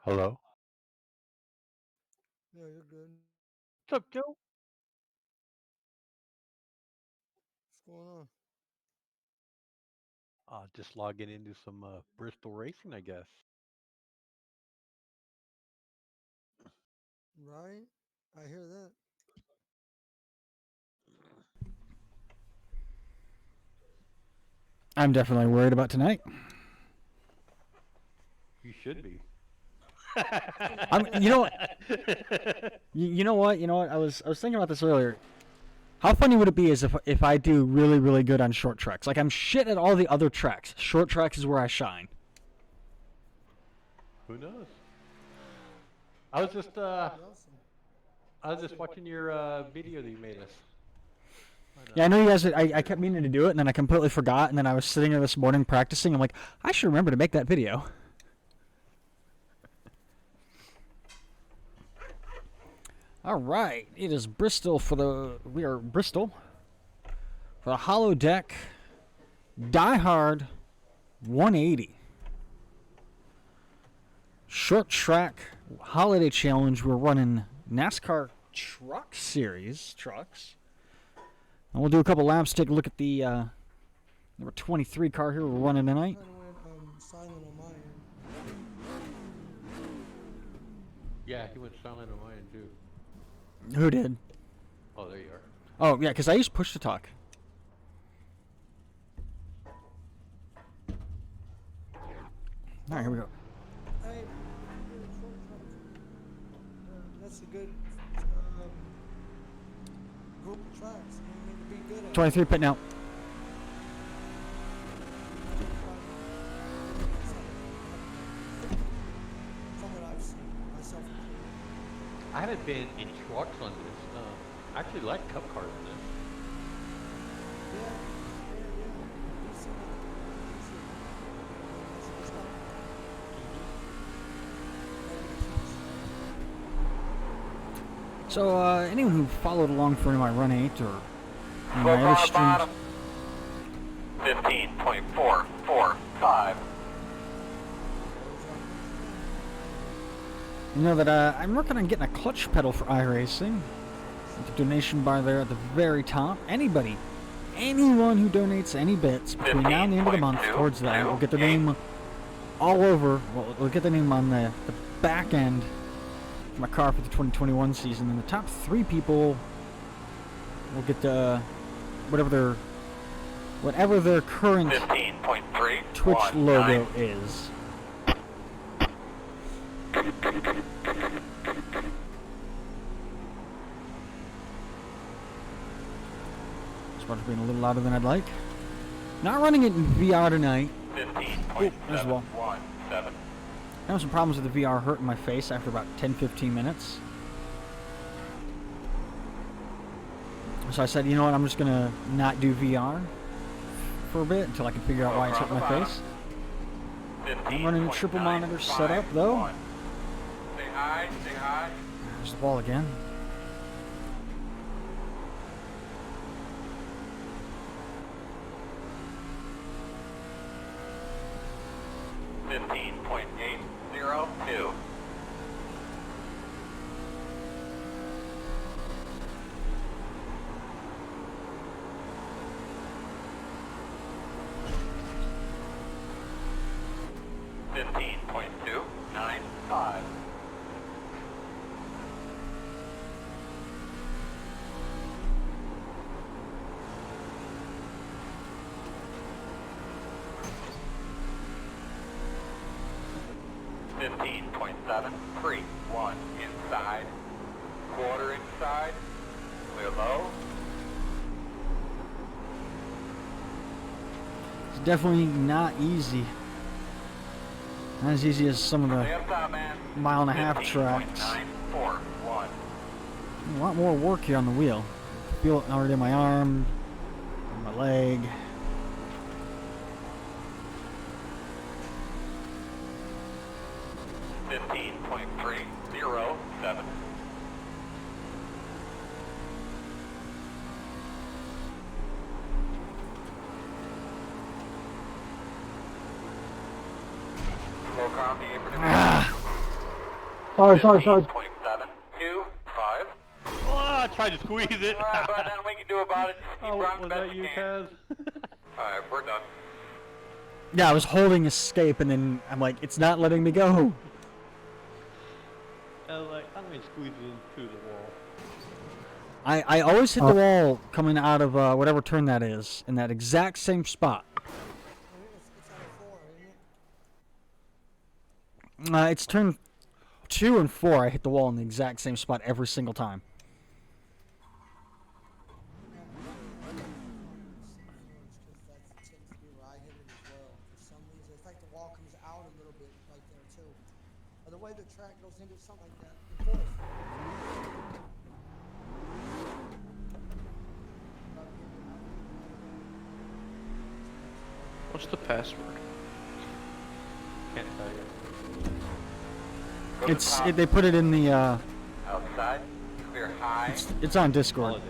Hello. Yeah, you're good. What's up, Joe? What's going on? Just logging into some Bristol racing, I guess. Right? I hear that. I'm definitely worried about tonight. You should be. I'm, you know, you know what, I was thinking about this earlier. How funny would it be is if I do really really good on short tracks? Like I'm shit at all the other tracks. Short tracks is where I shine. Who knows? I was just uh, That'd be awesome. I was just watching your video that you made us. Yeah, I know you guys. I kept meaning to do it, and then I completely forgot. And then I was sitting there this morning practicing. I'm like, I should remember to make that video. All right, it is Bristol for the. We are Bristol for the Holodeck Die Hard 180 short track holiday challenge. We're running NASCAR Truck Series trucks, and we'll do a couple laps. Take a look at the number 23 car here we're running tonight. Kind of went silent on my end. Yeah, he went silent on mine too. Who did? Oh, there you are. Oh yeah, because I used push to talk. All right, here we go. Hey, you're a short track. That's a good um, group of tracks. You need to be good at 23 pit now. from what I've seen myself included. I haven't been in trucks on this. I actually like cup cars in this. Yeah, yeah. You see that? That's good stuff. So anyone who followed along for my Run 8 or any of my other streams, 15.445. you know that I'm working on getting a clutch pedal for iRacing. The donation bar there at the very top. Anyone who donates any bits between now and the end of the month towards that will get their name all over. Well, we'll get their name on the back end of my car for the 2021 season. And the top 3 people will get whatever their current 15.3. Twitch logo is. Spark's being a little louder than I'd like. Not running it in VR tonight. 15.717. As well. Having some problems with the VR hurting my face after about 10-15 minutes. So I said, you know what, I'm just going to not do VR for a bit until I can figure out why it's hurting my face. I'm running a triple monitor setup though. Say hi, say hi. There's the ball again. $15.802. $15.295. $15.731 inside, quarter inside, clear low. It's definitely not easy. Not as easy as some of the mile and a half tracks. 15.941. A lot more work here on the wheel. Feel it already in my arm, on my leg. $15.307. Low ground, the apron. Sorry. 15.725. Oh, I tried to squeeze it. Alright, but then we can do about it. Keep Oh, running was best that we you, can. Kaz? Alright, we're done. Yeah, I was holding escape, and then I'm like, it's not letting me go. I was like, I'm going to squeeze it into the wall. I always hit the wall coming out of whatever turn that is, in that exact same spot. It's on 4, isn't it? It's turn 2 and 4. I hit the wall in the exact same spot every single time. That tends to be where I hit it as well. For some reason, it's like the wall comes out a little bit right there too. Or the way the track goes into something like that. The fourth. What's the password? Can't tell you. Go to It's top. they put it in the Outside. Clear high. it's on Discord. Holodeck.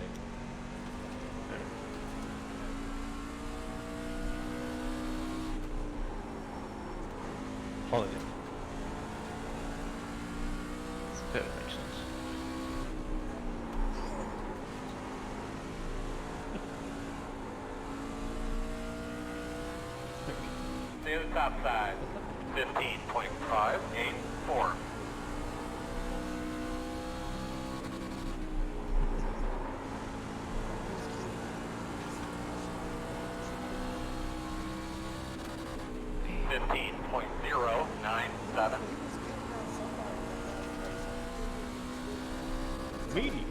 Holodeck. That makes sense. Stay on the top side. 15.584. $15.097. Meaty.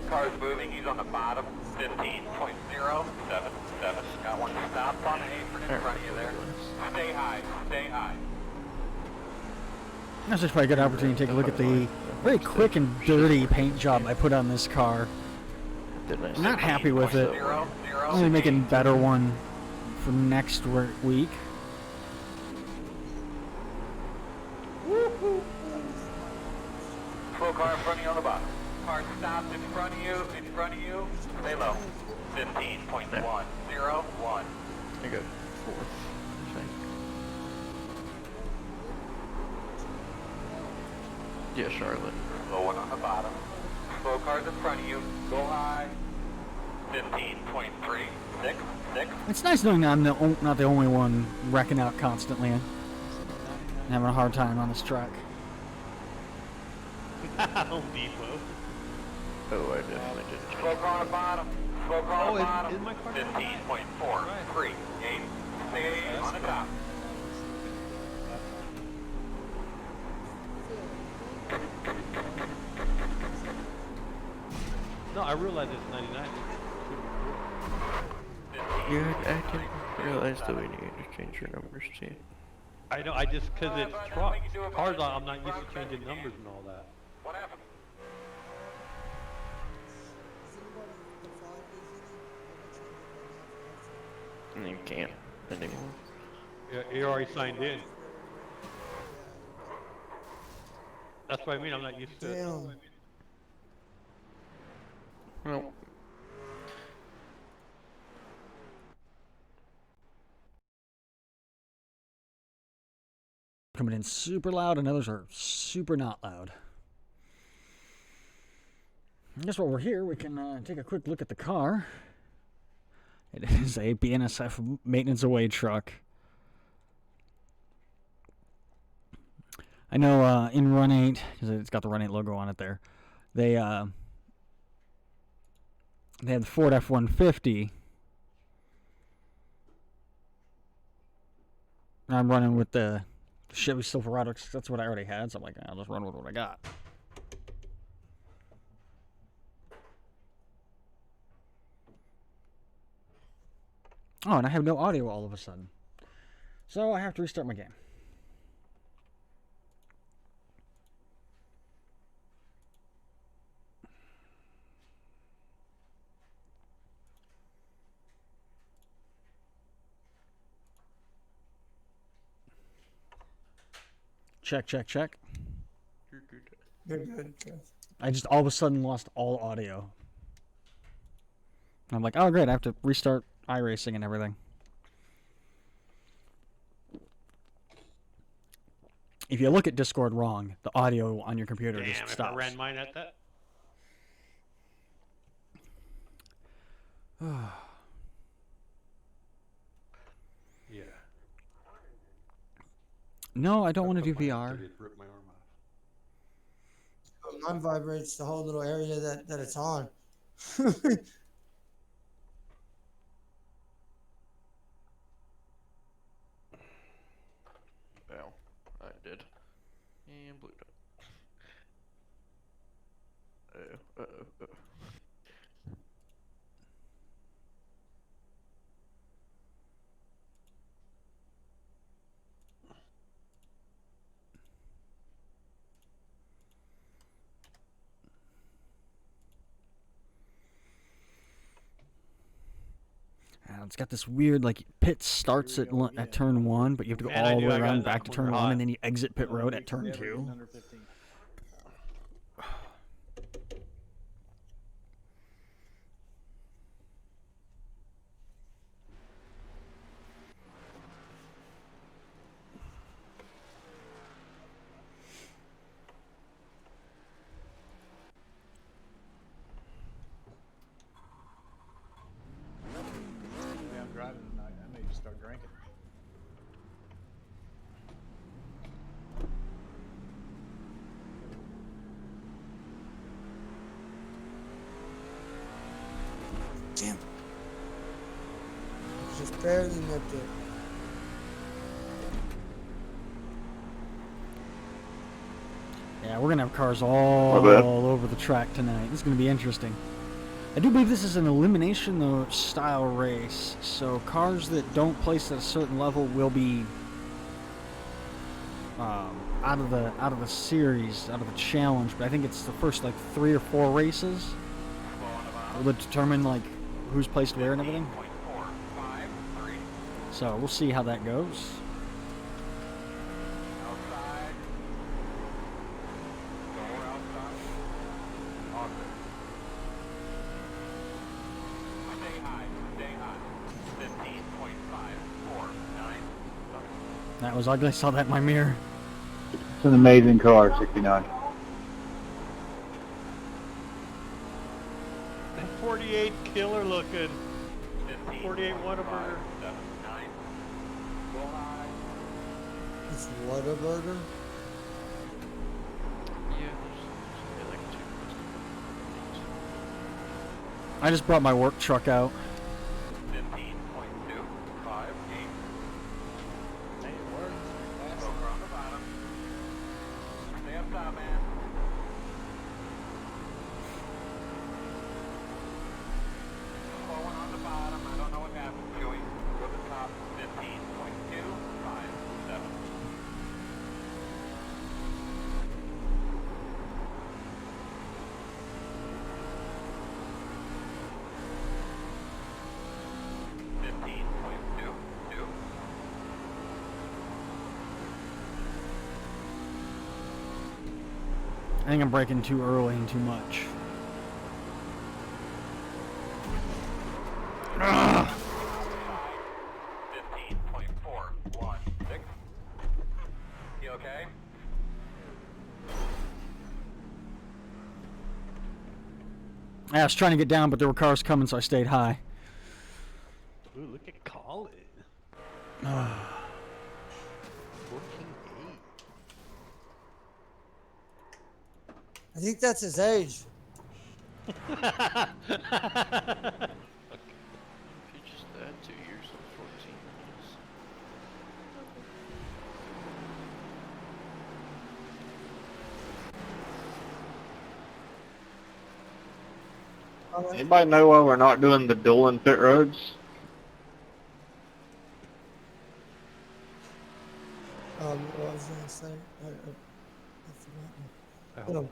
Car's moving, he's on the bottom. 15.077. Got one stopped on the apron in front of you there. Stay high, stay high. That's just probably a good opportunity to take a look at the very quick and dirty paint job I put on this car. I'm not happy with it. I'm only making a better one for next week. Slow car in front of you on the bottom. Car stopped in front of you, Stay low. 15.101. I got fourth, I think. Yeah, Charlotte. Low one on the bottom. Slow cars in front of you. Go high. 15.366. It's nice knowing that I'm not the only one wrecking out constantly and having a hard time on this track. Home Depot. Oh, I definitely did. Slow car on the bottom. Slow car on Oh, the bottom. is my car? 15.438. Stay on the top. No, I realize it's 99. Yeah, I didn't realize that we needed to change your numbers too. I know, because it's trucks. Cars, I'm not used to changing numbers and all that. What happened? And you can't anymore. Yeah, you already signed in. That's what I mean, I'm not used to it. Damn. Well, Coming in super loud and others are super not loud. I guess while we're here, we can take a quick look at the car. It is a BNSF maintenance away truck. I know in Run 8, because it's got the Run 8 logo on it there, they had the Ford F-150. I'm running with the Chevy Silverado, 'cause that's what I already had, so I'm like, I'll just run with what I got. Oh, and I have no audio all of a sudden. So I have to restart my game. Check, check, check. Good. I just all of a sudden lost all audio. I'm like, oh great, I have to restart iRacing and everything. if you look at Discord wrong, the audio on your computer Damn, just if I stops. ran mine at that. Yeah. No, I don't want to do Put mine up VR. 'cause it'd rip my arm off. Mine vibrates the whole little area that it's on. Well, I did. And blue dot. Uh-oh. It's got this weird, like, pit starts at turn 1, but you have to go Man, I all the knew way I got around enough back to when turn we're 1, hot. and then you exit pit road at turn 2. Under 15. Maybe I'm driving tonight. I may just start drinking. Damn. Just barely nipped it. Yeah, we're going to have cars all over the track tonight. This is going to be interesting. I do believe this is an elimination though style race, so cars that don't place at a certain level will be out of the series, out of the challenge. But I think it's the first like 3 or 4 races will determine like who's placed where and everything. So we'll see how that goes. Outside. Door outside. Awesome. Stay high. Stay high. 15.549. That was ugly. I saw that in my mirror. It's an amazing car, 69. That 48 killer looking. 48 Whataburger. 79. Go high. It's Whataburger. Yeah, there's like 2 I just brought my work truck out. 15.258. Hey, it works. Fast. Poker on the bottom. Stay up top, man. Flowing on the bottom. I don't know what happened, Joey. Go to the top. 15.257. I think I'm braking too early and too much. Ugh. 15.416. You okay? I was trying to get down, but there were cars coming, so I stayed high. Ooh, look at Colin. 14.8. I think that's his age. If you just add 2 years and 14 minutes. Anybody know why we're not doing the dueling pit roads? What was I gonna say? I I forgot. hope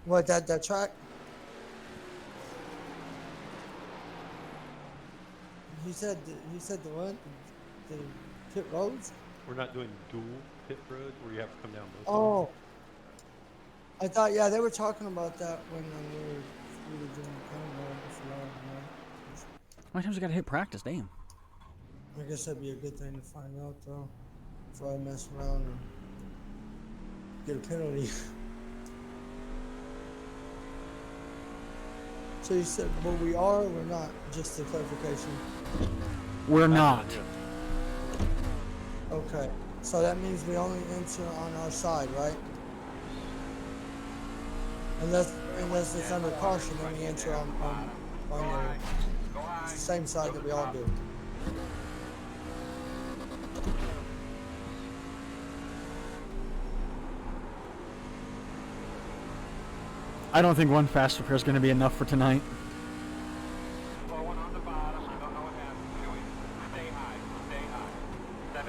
What, that track? He said the what? The pit roads? we're not doing dual pit roads where you have to come down both. Oh. I thought, yeah, they were talking about that when we were doing the convo before. How many times I got to hit practice? Damn. I guess that'd be a good thing to find out, though, before I mess around and get a penalty. So you said, well, we are or we're not? Just a clarification. We're not. Okay. So that means we only enter on our side, right? Unless it's under caution, then we enter on the same side that we all do. I don't think one fast repair is going to be enough for tonight. Slowing on the bottom. I don't know what happened to him. Stay high. Stay high. 17.179.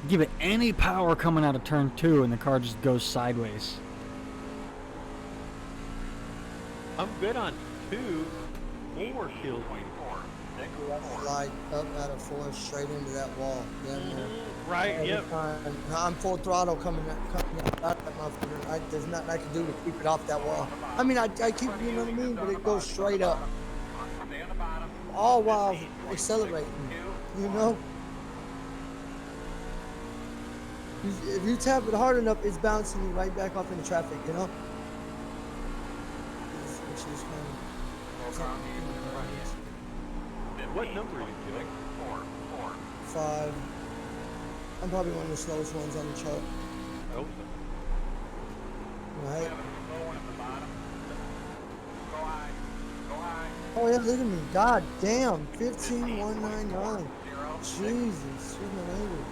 Give it any power coming out of turn 2 and the car just goes sideways. I'm good on 2. 4 kills me. Slide up out of 4 straight into that wall. Right, Every yep. time. I'm full throttle coming out that motherfucker. There's nothing I can do to keep it off that wall. I mean, I keep, you know what I mean? But it goes straight up. All while accelerating, you know? If you tap it hard enough, it's bouncing you right back off into traffic, you know? Which is What number are you doing? 5. I'm probably one of the slowest ones on the chart. Oh, Right? Oh yeah, look at me. God damn. 15,199. Jesus. Excuse my language.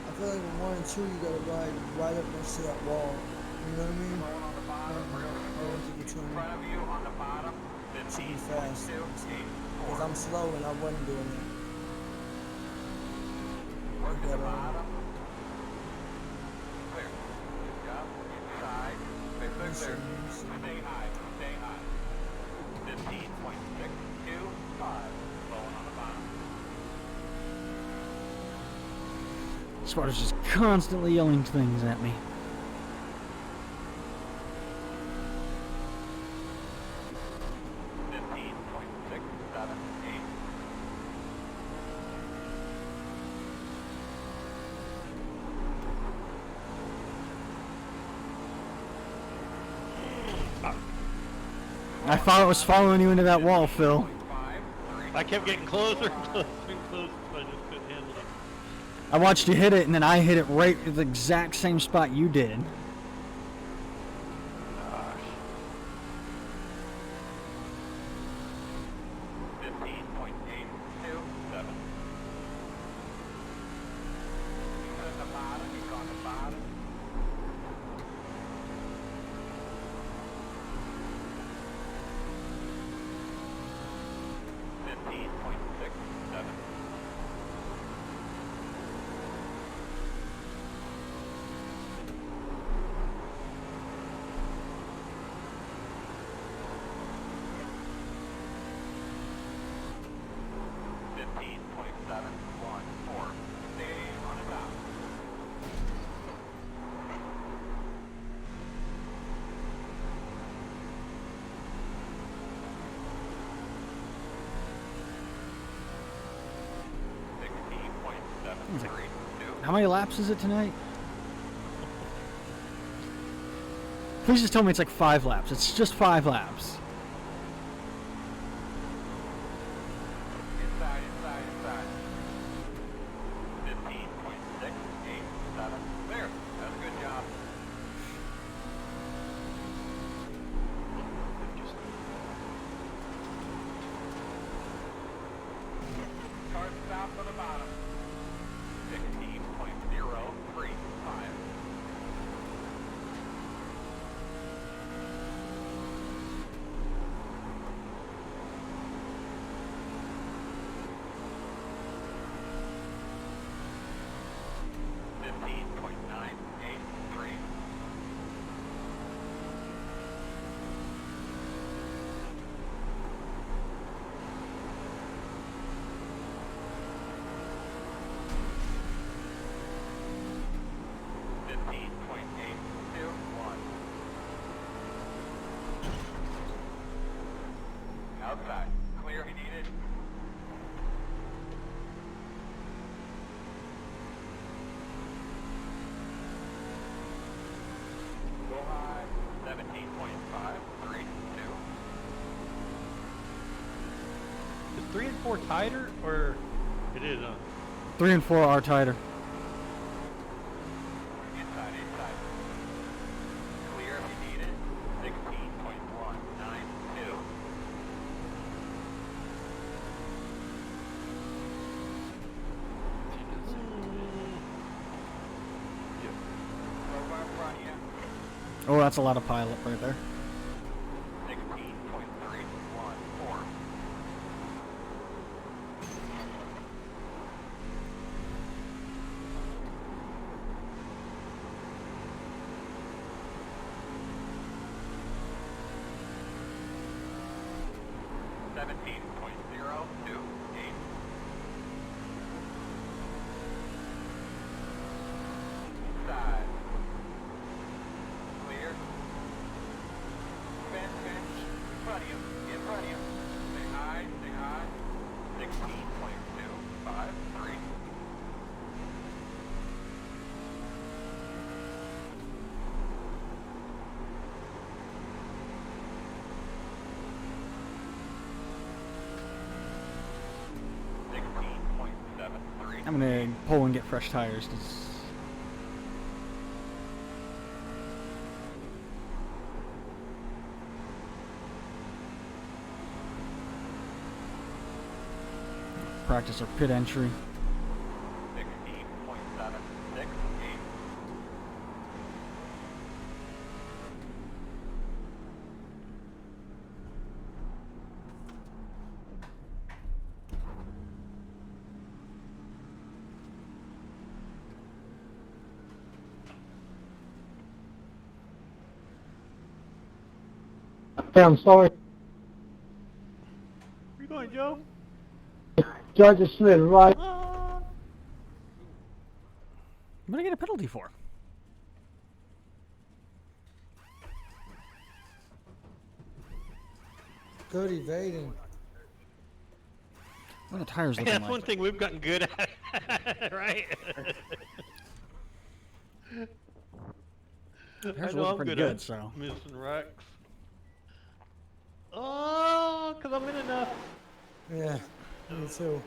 I feel like in 1 and 2 you gotta ride right up next to that wall. You know what I mean? To be fast. Because I'm slow and I wasn't doing that. Stay high. Stay high. 15.625. Slowing on the bottom. Sparta's just constantly yelling things at me. I thought I was following you into that wall, Phil. I kept getting closer and closer and closer, so I just couldn't handle it. I watched you hit it, and then I hit it right at the exact same spot you did. How many laps is it tonight? Please just tell me it's like 5 laps. It's just 5 laps. Inside. 15.687. There. That's a good job. Car stopped on the bottom. 16.035. outside. Clear if you need it. Go high. 17.532. Is 3 and 4 tighter, or it is? 3 and 4 are tighter. Inside. Clear if you need it. 16.192. Go far in front of you. Oh, that's a lot of pilot right there. 16.314. Side. Clear. Fence. In front of you. Stay high. 16.253. I'm gonna pull and get fresh tires. 'Cause practice our pit entry. 16.768. Hey, I'm sorry. Where you going, Joe? Judge Smith, right? What did I get a penalty for? Good evading. What are the tires looking That's like? one thing we've gotten good at, right? Tires I are know looking I'm pretty good good, at so. missing wrecks. Oh, because I'm in enough. Yeah, me too.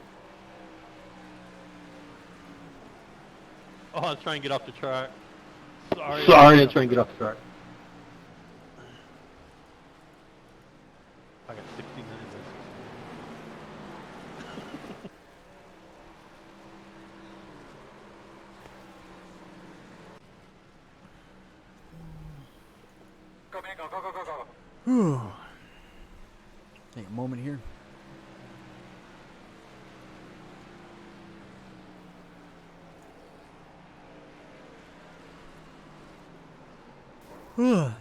Oh, I was trying to get off the track. Sorry. Sorry, I'm trying to get off the track. I got 69 minutes. Go, man, go. Whew. Take a moment here. Ugh.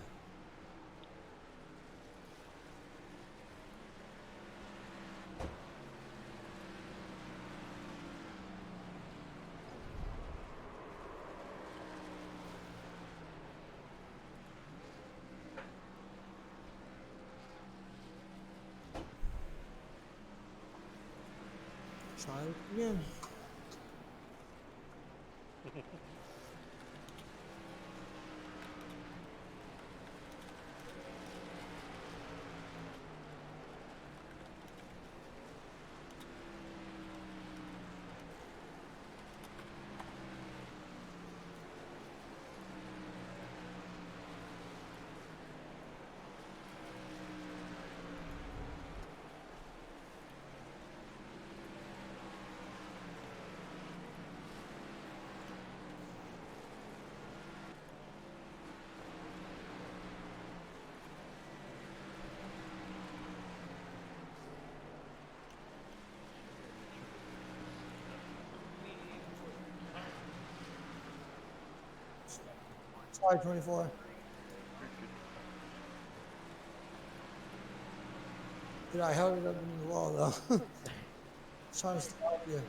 Try it again. Sorry, 24. Dude, I held it up in the wall though. Trying to stop you.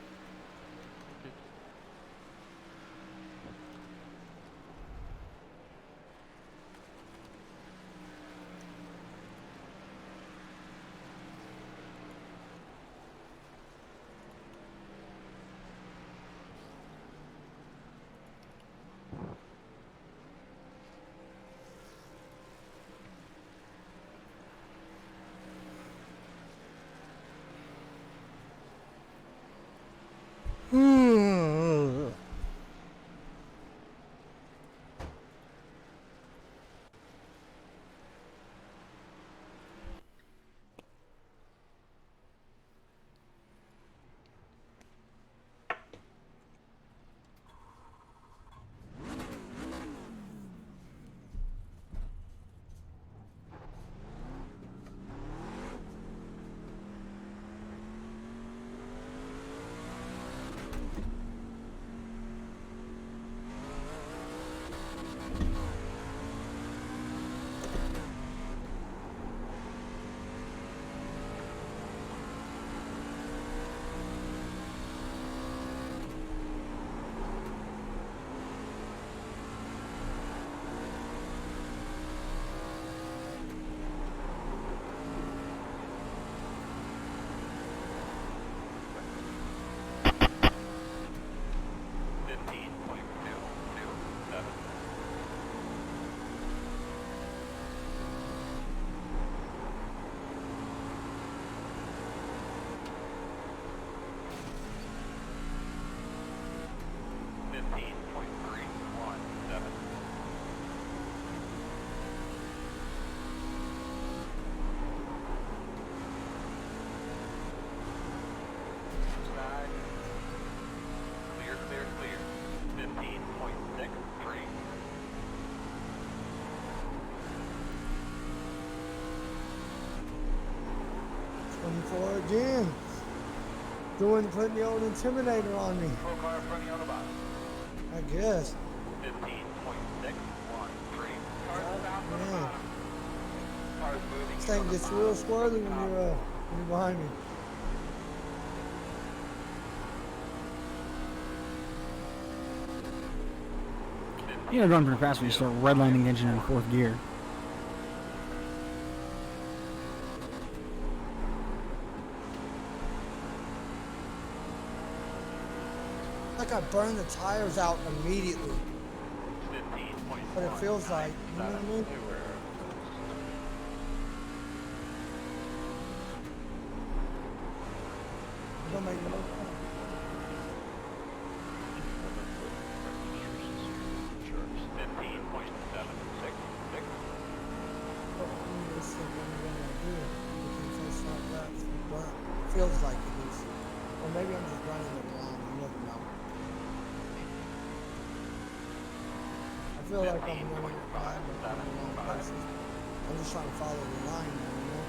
24 again. Putting the old intimidator on me. Full car in front of you on the bottom. I guess. 15.613. Cars Oh, south on the man. bottom. Cars moving. This thing gets real squirrely when you're behind me. You know, going pretty fast when you start redlining the engine in fourth gear. Like I burn the tires out immediately. 15.1. But it feels like, you know what I mean? It don't make no sense. This thing, what am I gonna do? Because it's not that burnt. Feels like it is. Or maybe I'm just running it wrong. You never know. I feel like I'm running it fine, but I'm in the wrong places. I'm just trying to follow the line now, you know?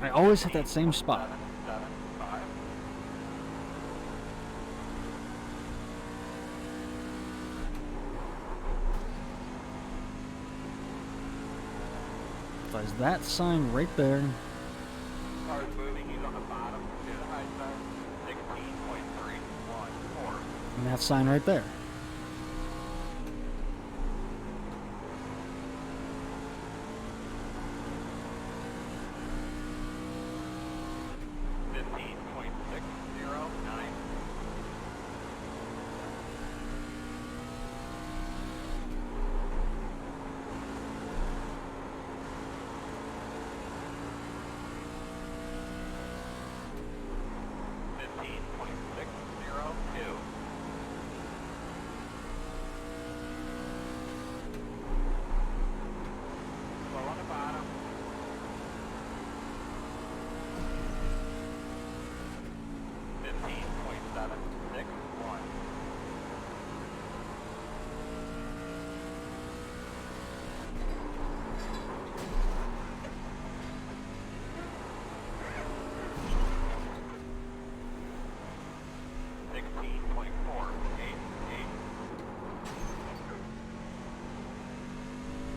I always hit that same spot. There's that sign right there. Cars moving, he's on the bottom. To the high side. 16.314. And that sign right there.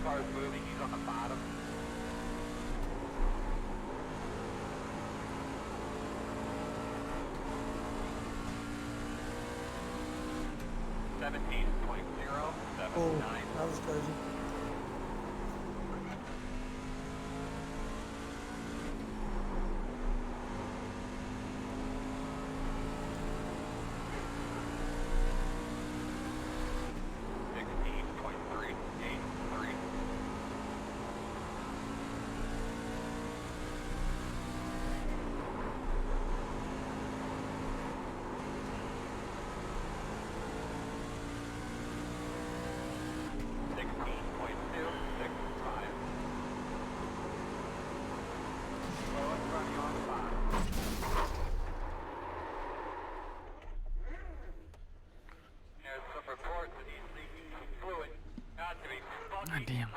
Cars moving, he's on the bottom. Oh, that was crazy. God damn.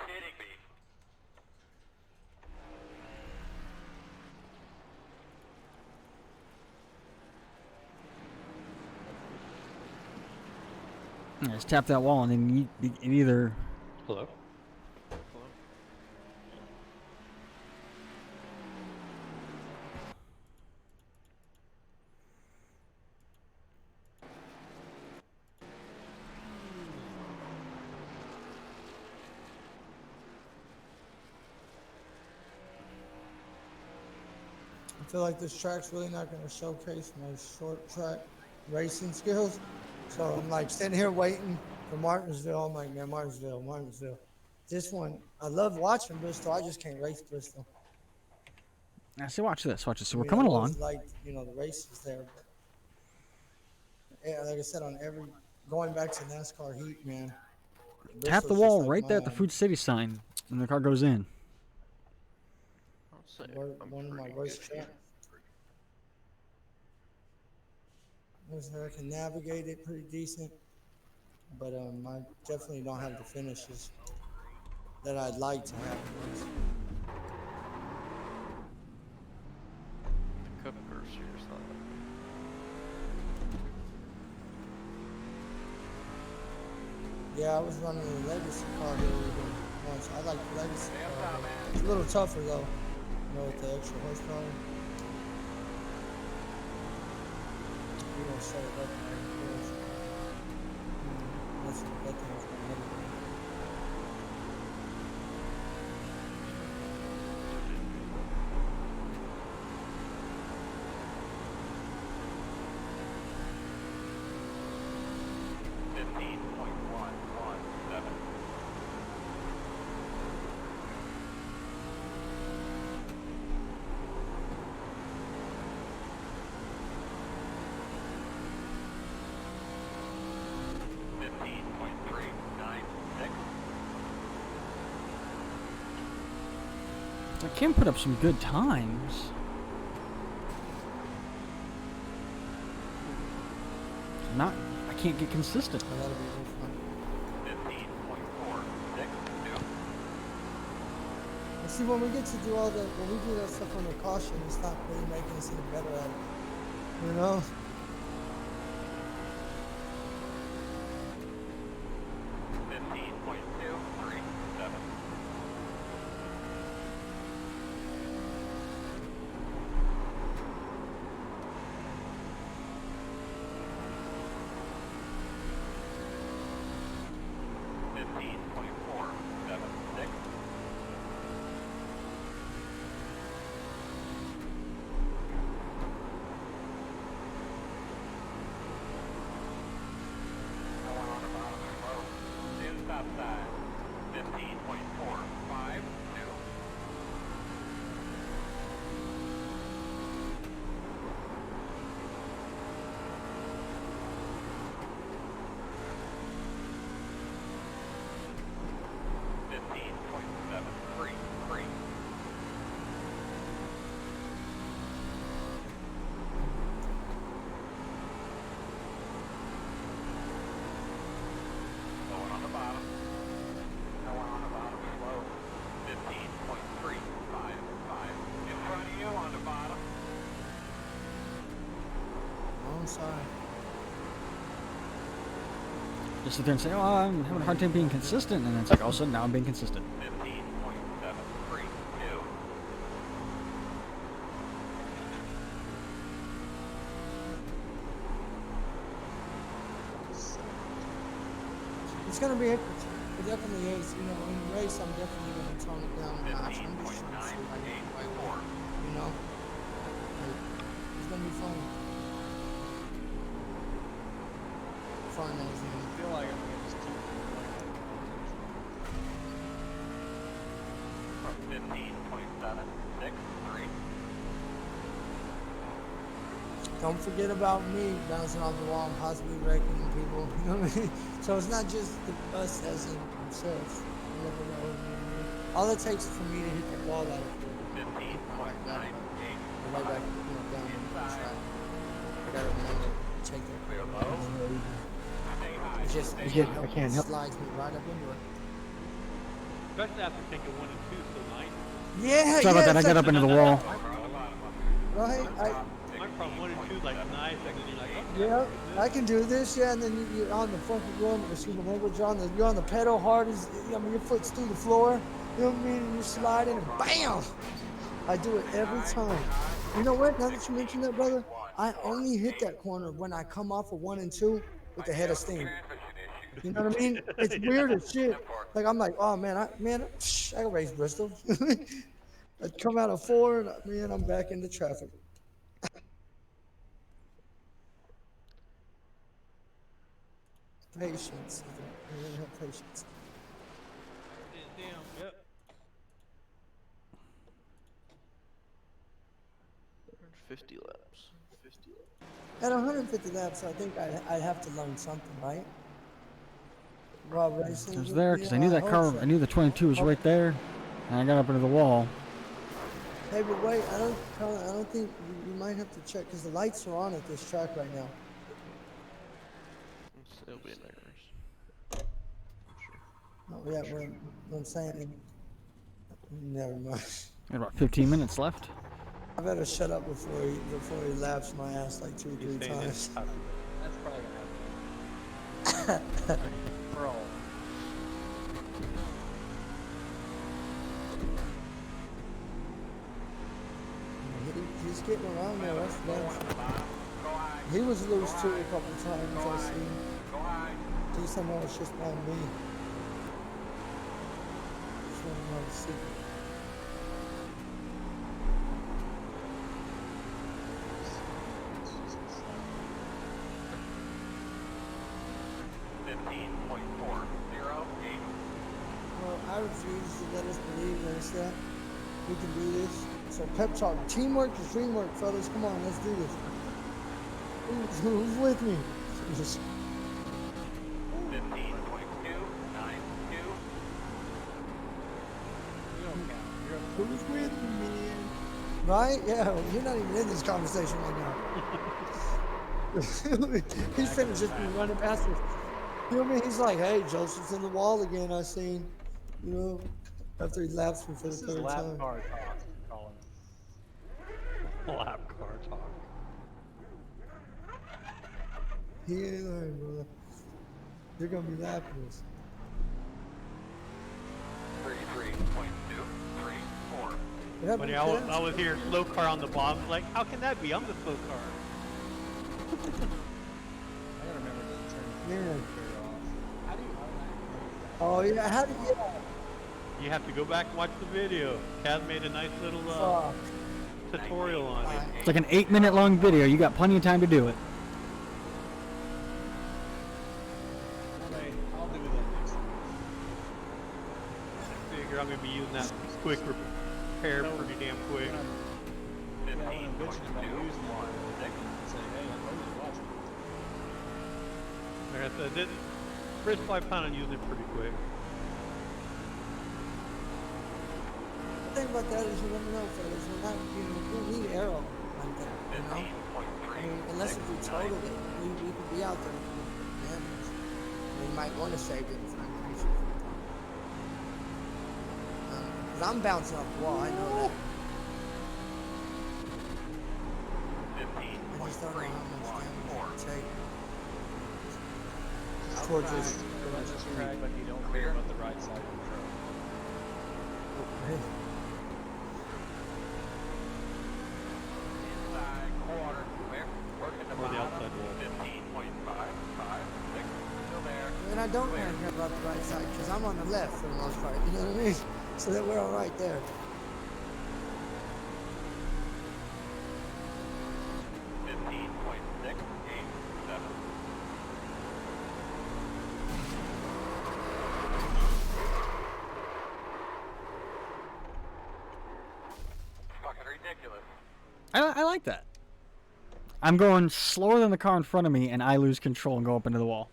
Yeah, just tap that wall and then it either... Hello? I feel like this track's really not going to showcase my short track racing skills. So I'm like sitting here waiting for Martinsville. I'm like, man, Martinsville. This one, I love watching Bristol. I just can't race Bristol. Now, see, watch this. Watch this. So I we're mean, coming I've always along. liked, you know, the races there. But yeah, like I said, on every, going back to NASCAR heat, man. Tap the Bristol's wall just like right there at the Food City sign, and the car goes in. I'll say one of my I'm worst pretty good tracks. here. I can navigate it pretty decent, but I definitely don't have the finishes that I'd like to have. Cup cursor is not. Yeah, I was running a legacy car here once. I like the legacy car. It's a little tougher though, you know, with the extra horsepower. We're gonna set it up there, of course. That thing's gonna hit it. 15.117. I can put up some good times. Not, I can't get consistent. So that'll be real fun. 15.462. And see, when we get to do when we do that stuff under caution, it's not really making us any better at it. You know? 15.237. Stop sign. 15.452. I'm sorry. Just sit there and say, oh, I'm having a hard time being consistent, and then it's like all of a sudden now I'm being consistent. 15.732. It's gonna be, it definitely is. You know, when you race, I'm definitely gonna tone it down a notch. I'm just trying to see if I get the right way. You know? Like, it's gonna be fun. Fun as I feel like I'm gonna just keep it like that. 15.763. Don't forget about me bouncing off the wall and possibly wrecking people. You know what I mean? So it's not just us as in themselves. You never know. All it takes is for me to hit the wall out of here. 15.988. Right back, you know, down in the track. I gotta remember to take that. Clear low. Stay high. It just, I can't help. slides me right up into it. Especially after taking 1 and 2 so nice. Yeah, Sorry about that, I got up into the wall. Right? I'm from 1 and 2 like nice, and then you're like, okay. Yeah, I can do this, yeah, and then you're on the fucking room, excuse my language, you're on the pedal hard as, I mean, your foot's through the floor, you know what I mean, and you're sliding, and BAM! I do it every time. You know what, now that you mentioned that, brother, I only hit that corner when I come off of 1 and 2 with the head of steam. You know what I mean? It's weird as shit. Like, I'm like, oh, man, I can race Bristol. I come out of 4, and, man, I'm back into traffic. Patience. You really have patience. Damn, yep. 50 laps. 50 laps. At 150 laps, I think I'd have to learn something, right? While racing. I was there because I knew that hope car, so. I knew the 22 was right there, and I got up into the wall. Hey, but wait, I don't think you might have to check because the lights are on at this track right now. It'll be in there first. Oh, yeah, I'm saying. Never mind. Got about 15 minutes left. I better shut up before he laughs my ass like 2 or 3 He's saying times. it's tough. That's probably gonna happen. For all. He's getting around there. That's he was loose too a couple times. I see. See, somehow it's just on me. Just want to know the secret. Well, I refuse to let us believe there's that. We can do this. So pep talk. Teamwork is dreamwork, fellas. Come on, let's do this. Who's with me? Just, 15.292. who's with me, man? Right? Yeah, well, you're not even in this conversation right now. He's finished just be running past us. You know what I mean? He's like, hey, Joseph's in the wall again, I seen. You know, after he laughs me for the This is third lap time. car talk, Colin. Lap car talk. He ain't lying, brother. You're gonna be laughing at us. 33.234. What happened When to I Ken? was here, slow car on the bottom. Like, how can that be? I'm the slow car. I gotta remember to turn the Yeah. gear off. How do you Oh yeah, how do you? You have to go back and watch the video. Kaz made a nice little Fuck. tutorial on it. It's like an 8-minute long video. You got plenty of time to do it. Okay, I'll do that next time. I figure I'm gonna be using that quick repair pretty damn quick. Yeah, when I'm bitching about losing one, they can say, hey, I told you to watch it. Like I said, Bristol I plan on using it pretty quick. The thing about that is you never know, fellas. We're not, you know, we don't need arrow like that, you know? I mean, unless if we totaled it, we could be out there with damage. We might want to save it for increase it. Because I'm bouncing off the wall, I know that. I just don't know how much damage it would take. Towards this. Let's just crack like you don't care about the right side of the truck. Inside quarter. Clear. Working the Or the bottom. outside wall. 15.556. Still there. And I don't care about the right side because I'm on the left for the most part, you know what I mean? So that we're all right there. 15.687. Fucking ridiculous. I like that. I'm going slower than the car in front of me, and I lose control and go up into the wall.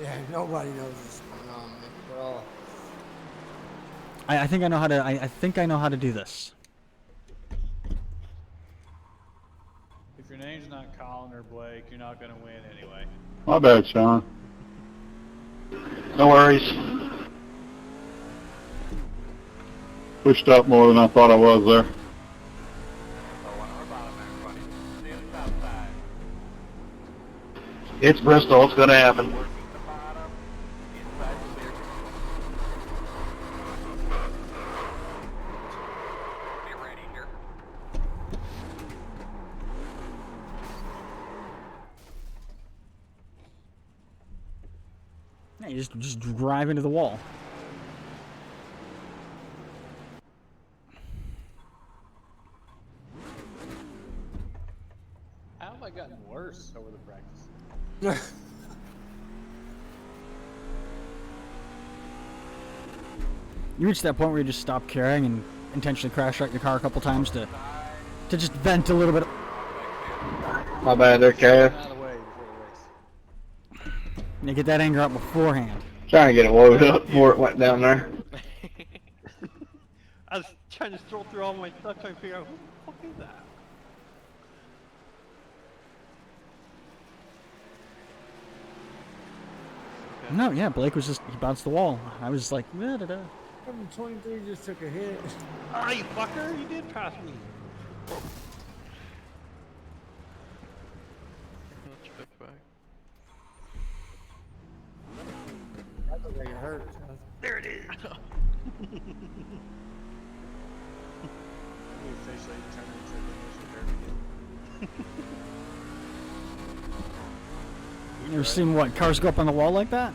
Yeah, nobody knows what's going on, man. We're all... I think I know how to. I think I know how to do this. If your name's not Colin or Blake, you're not gonna win anyway. My bad, Sean. No worries. Pushed up more than I thought I was there. Oh, on our bottom, everybody. See the south side. It's Bristol. It's gonna happen. Working the bottom. Inside clear. Get ready here. Yeah, you just drive into the wall. How have I gotten worse over the practice? You reach that point where you just stop caring and intentionally crash out your car a couple times to just vent a little bit. My bad there, Cass. Out of the way before the race. You get that anger out beforehand. Trying to get it loaded up before it went down there. I was trying to stroll through all my stuff trying to figure out who the fuck is that? No, yeah, Blake was just, he bounced the wall. I was like, da da da. 23 just took a hit. Ah, you fucker! You did pass me. Check back. That looked like it hurt. There it is. You officially turned into the initial dirt again. You ever seen what, cars go up on the wall like that?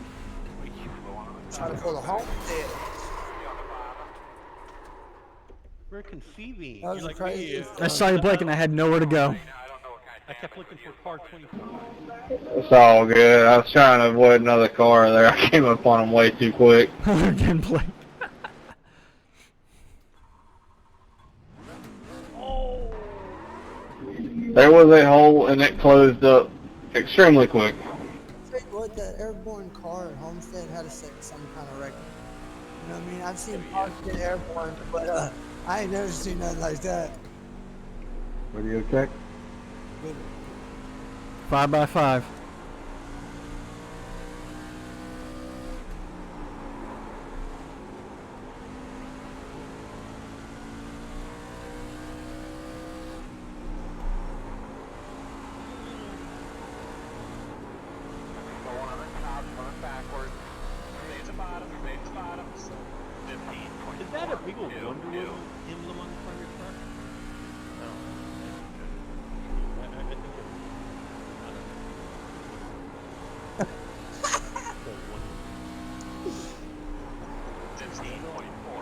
Try to pull the home. We're conceiving. That was You're like crazy. me. I saw you, Blake, and I had nowhere to go. I kept looking for car 25. It's all good. I was trying to avoid another car there. I came up on him way too quick. Again, Blake. There was a hole and it closed up extremely quick. Tell you what, that airborne car at Homestead had to set some kind of record. You know what I mean? I've seen cars get airborne, but I ain't never seen nothing like that. Radio check. But 5x5. Going on the top, going backwards. Stay at the bottom, stay at the bottom. 15.4. Is that a big old Wonder Woman emblem on the front of your truck? I think it's...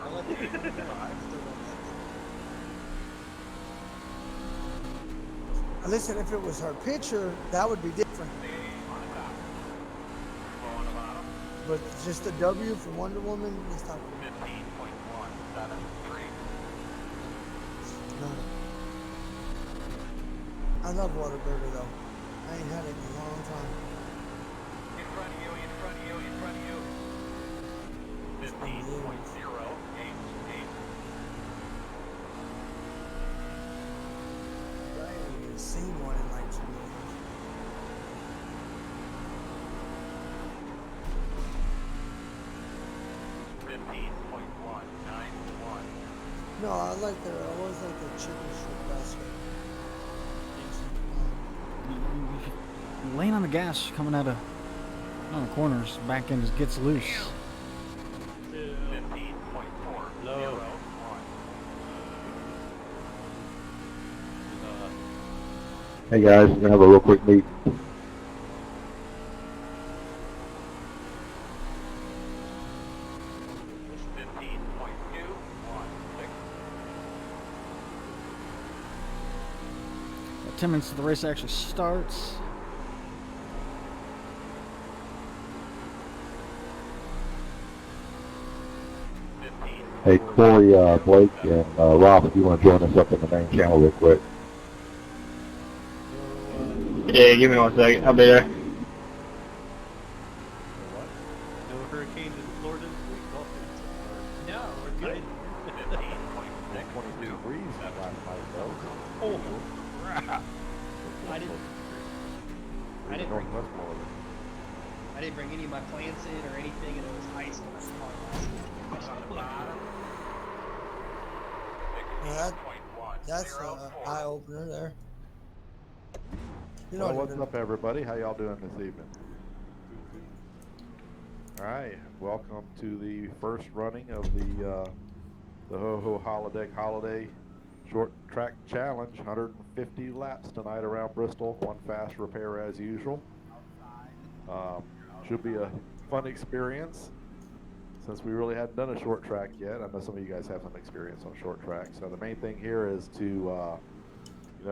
I'll let the people know. I still don't listen, if it was her picture, that would be different. But just a W for Wonder Woman, it's not. 15.173. No. I love Whataburger though. I ain't had it in a long time. In front of you, in front of you, in front of you. 15.088. I ain't even seen one in like 2 years. No, I always like the chicken strip basket. Laying on the gas coming out of the corners, back end just gets loose. 15.4. Low. Hey guys, we're gonna have a real quick meet. About 10 minutes till the race actually starts. Hey Corey, Blake, and Rob, if you want to join us up in the main channel real quick. Yeah, give me 1 second. I'll be there. No hurricanes in Florida this week? No, we're good. 22 degrees last night, though. Oh, crap. I didn't bring any of my plants in or anything, and it was ice in my car last night. Yeah, that's an eye opener there. You know Well, what what's up, everybody? How y'all doing this evening? All right, welcome to the first running of the Holodeck Holiday Short Track Challenge. 150 laps tonight around Bristol. One fast repair as usual. Should be a fun experience since we really hadn't done a short track yet. I know some of you guys have some experience on short track. So the main thing here is to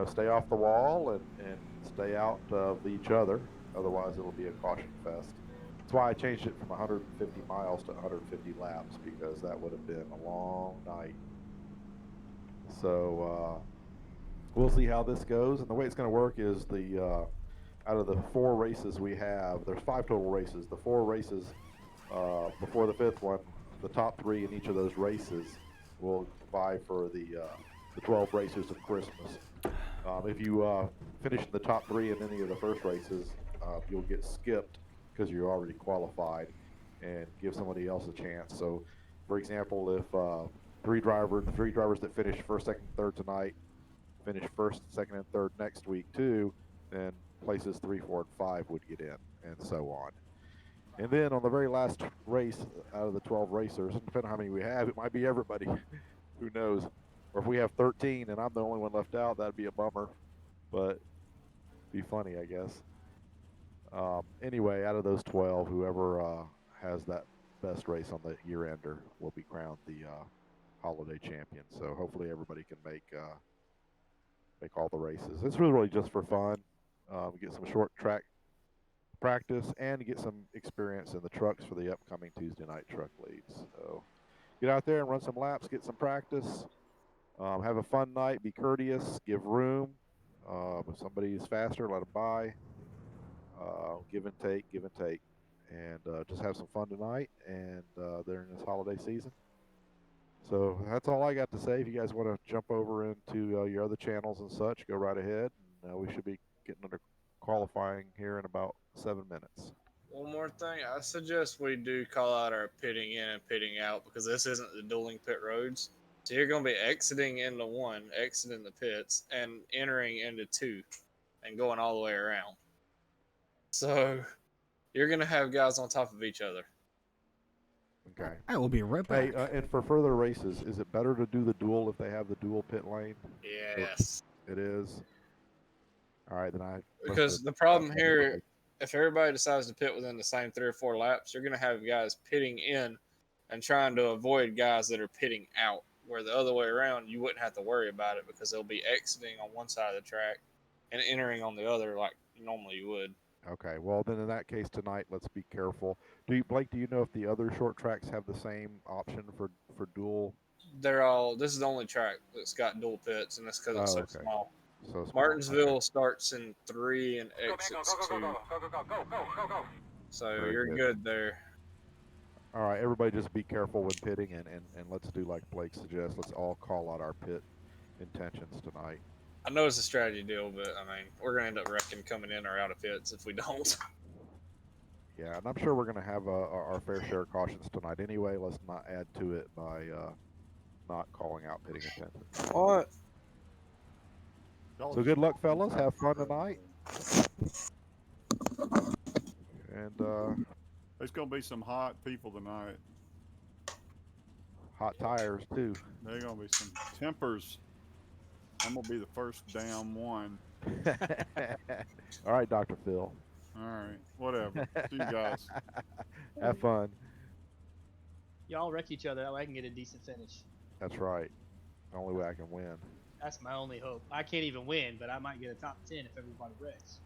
stay off the wall and stay out of each other. Otherwise, it'll be a caution fest. That's why I changed it from 150 miles to 150 laps, because that would have been a long night. So we'll see how this goes. And the way it's going to work is out of the 4 races we have, there's 5 total races. The 4 races before the 5th one, the top 3 in each of those races will qualify for the 12 races of Christmas. If you finish in the top 3 in any of the first races, you'll get skipped because you're already qualified, and give somebody else a chance. So, for example, if the three drivers that finish first, second, third tonight finish first, second, and third next week too, then places 3, 4, and 5 would get in, and so on. And then on the very last race out of the 12 racers, depending on how many we have, it might be everybody. Who knows? Or if we have 13 and I'm the only one left out, that'd be a bummer, but be funny, I guess. Anyway, out of those 12, whoever has that best race on the year ender will be crowned the holiday champion. So hopefully everybody can make all the races. It's really just for fun. Get some short track practice and get some experience in the trucks for the upcoming Tuesday night truck leads. So get out there and run some laps, get some practice, have a fun night, be courteous, give room. If somebody is faster, let them by. Give and take, and just have some fun tonight and during this holiday season. So that's all I got to say. If you guys want to jump over into your other channels and such, go right ahead. And, we should be getting under qualifying here in about 7 minutes. One more thing, I suggest we do call out our pitting in and pitting out, because this isn't the dueling pit roads. So you're going to be exiting into 1, exiting the pits, and entering into 2, and going all the way around. So you're going to have guys on top of each other. Okay. I will be right back. Hey, and for further races, is it better to do the dual if they have the dual pit lane? Yes. It is. All right, then Because the problem here, if everybody decides to pit within the same 3 or 4 laps, you're going to have guys pitting in and trying to avoid guys that are pitting out. Where the other way around, you wouldn't have to worry about it because they'll be exiting on one side of the track and entering on the other like normally you would. Okay, well then in that case tonight, let's be careful. Blake, do you know if the other short tracks have the same option for dual? This is the only track that's got dual pits, and that's because it's so small. So small. Martinsville starts in 3 and exits 2. Go. So Very you're good there. All right, everybody just be careful when pitting, and let's do like Blake suggests. Let's all call out our pit intentions tonight. I know it's a strategy deal, but I mean, we're going to end up wrecking coming in or out of pits if we don't. Yeah, and I'm sure we're going to have our fair share of cautions tonight anyway. Let's not add to it by not calling out pitting intentions. What? So good luck, fellas. Have fun tonight. And there's going to be some hot people tonight. Hot tires, too. There's going to be some tempers. I'm going to be the first damn one. All right, Dr. Phil. All right, whatever. See you guys. Have fun. Y'all wreck each other. That way I can get a decent finish. That's right. The only way I can win. That's my only hope. I can't even win, but I might get a top 10 if everybody wrecks.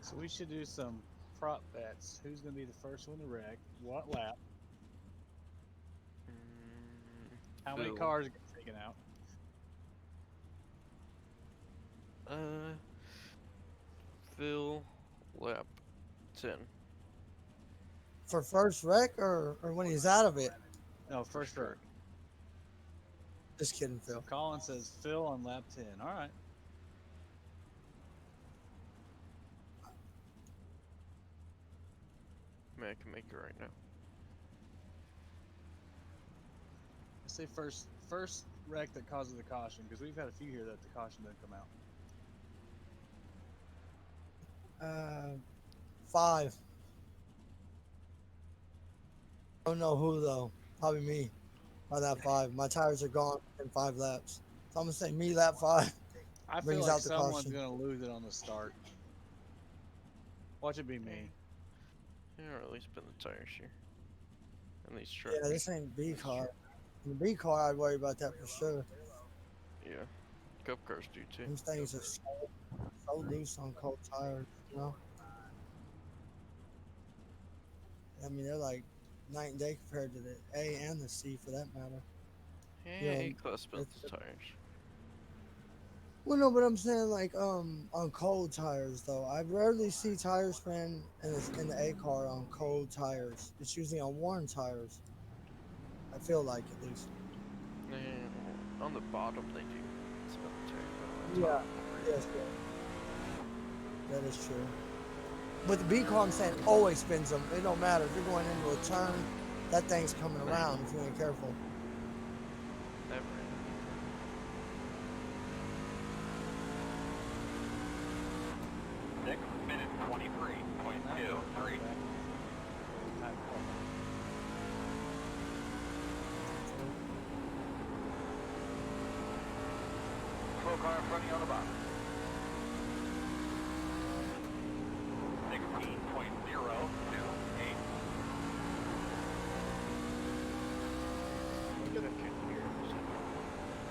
So we should do some prop bets. Who's going to be the first one to wreck? What lap? How many cars get taken out? Phil, lap 10. For first wreck or when he's out of it? No, first wreck. Just kidding, Phil. Colin says Phil on lap 10. All right. I mean, I can make it right now. I say first wreck that causes the caution, because we've had a few here that the caution didn't come out. 5. don't know who though. Probably me. By that 5. My tires are gone in 5 laps. So I'm gonna say me lap 5 I feel brings like out the someone's caution. gonna lose it on the start. Watch it be me. Yeah, or at least spin the tires here. And these trucks. Yeah, this ain't B car. In the B car, I'd worry about that for sure. Yeah. Cup cars do too. These things are so loose on cold tires, you know? I mean, they're like night and day compared to the A and the C for that matter. Yeah, Yeah, A-Class spins the tires. Well, no, but I'm saying like on cold tires though. I rarely see tire spin in the A car on cold tires. It's usually on warm tires. I feel like at least. Yeah, on the bottom they do spin the tires, but on the Yeah. top. Yes. That is true. But the B car, I'm saying, always spins them. It don't matter if you're going into a turn. That thing's coming around if you ain't careful. Never. 6 minutes 23.23. Slow car in front of you on the bottom. 16.028.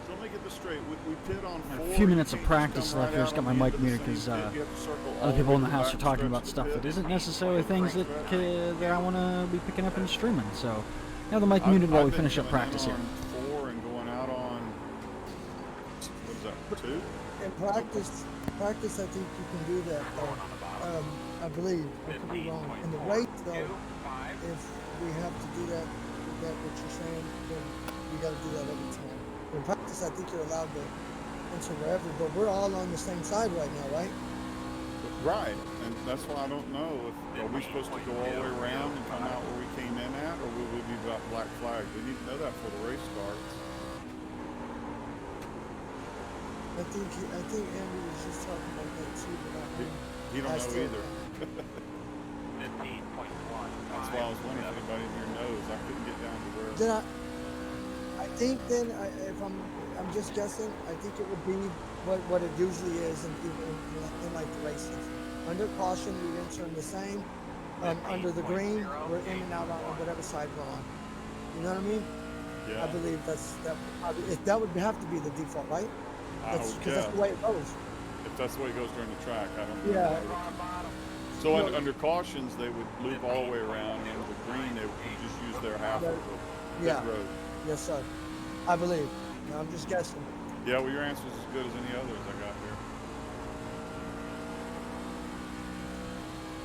So let me get this straight. We pit on 4. A few minutes of you can't practice come left right here. Just out got my on the mic end of the muted same because pit. You have to circle all other the people way in the to house back are talking stretch about of the stuff pit. that isn't necessarily things that I want to be picking up and streaming. So I have the mic muted while we finish up practice here. On 4 and going out on what is that? 2? In practice, I think you can do that though. I believe. I could be wrong. In the race though, if we have to do that, what you're saying, then we got to do that every time. In practice, I think you're allowed to enter wherever, but we're all on the same side right now, right? Right, and that's why I don't know if are we supposed to go all the way around and come out where we came in at, or will we be black flag? We need to know that before the race starts. I think Andy was just talking about that too, but He don't know either. 15.1. That's why I was wondering if anybody in here knows. I couldn't get down to where. then I think then if I'm just guessing, I think it would be what it usually is in like the races. Under caution, we enter in the same. Under the green, we're in and out on whatever side we're on. You know what I mean? Yeah. I believe that would have to be the default, right? Because that's the way it goes. If that's the way it goes during the track, I don't know. Yeah. So under cautions, they would loop all the way around, and under the green, they would just use their half of the pit road. Yes, sir. I believe. No, I'm just guessing. Yeah, well, your answer's as good as any others I got here.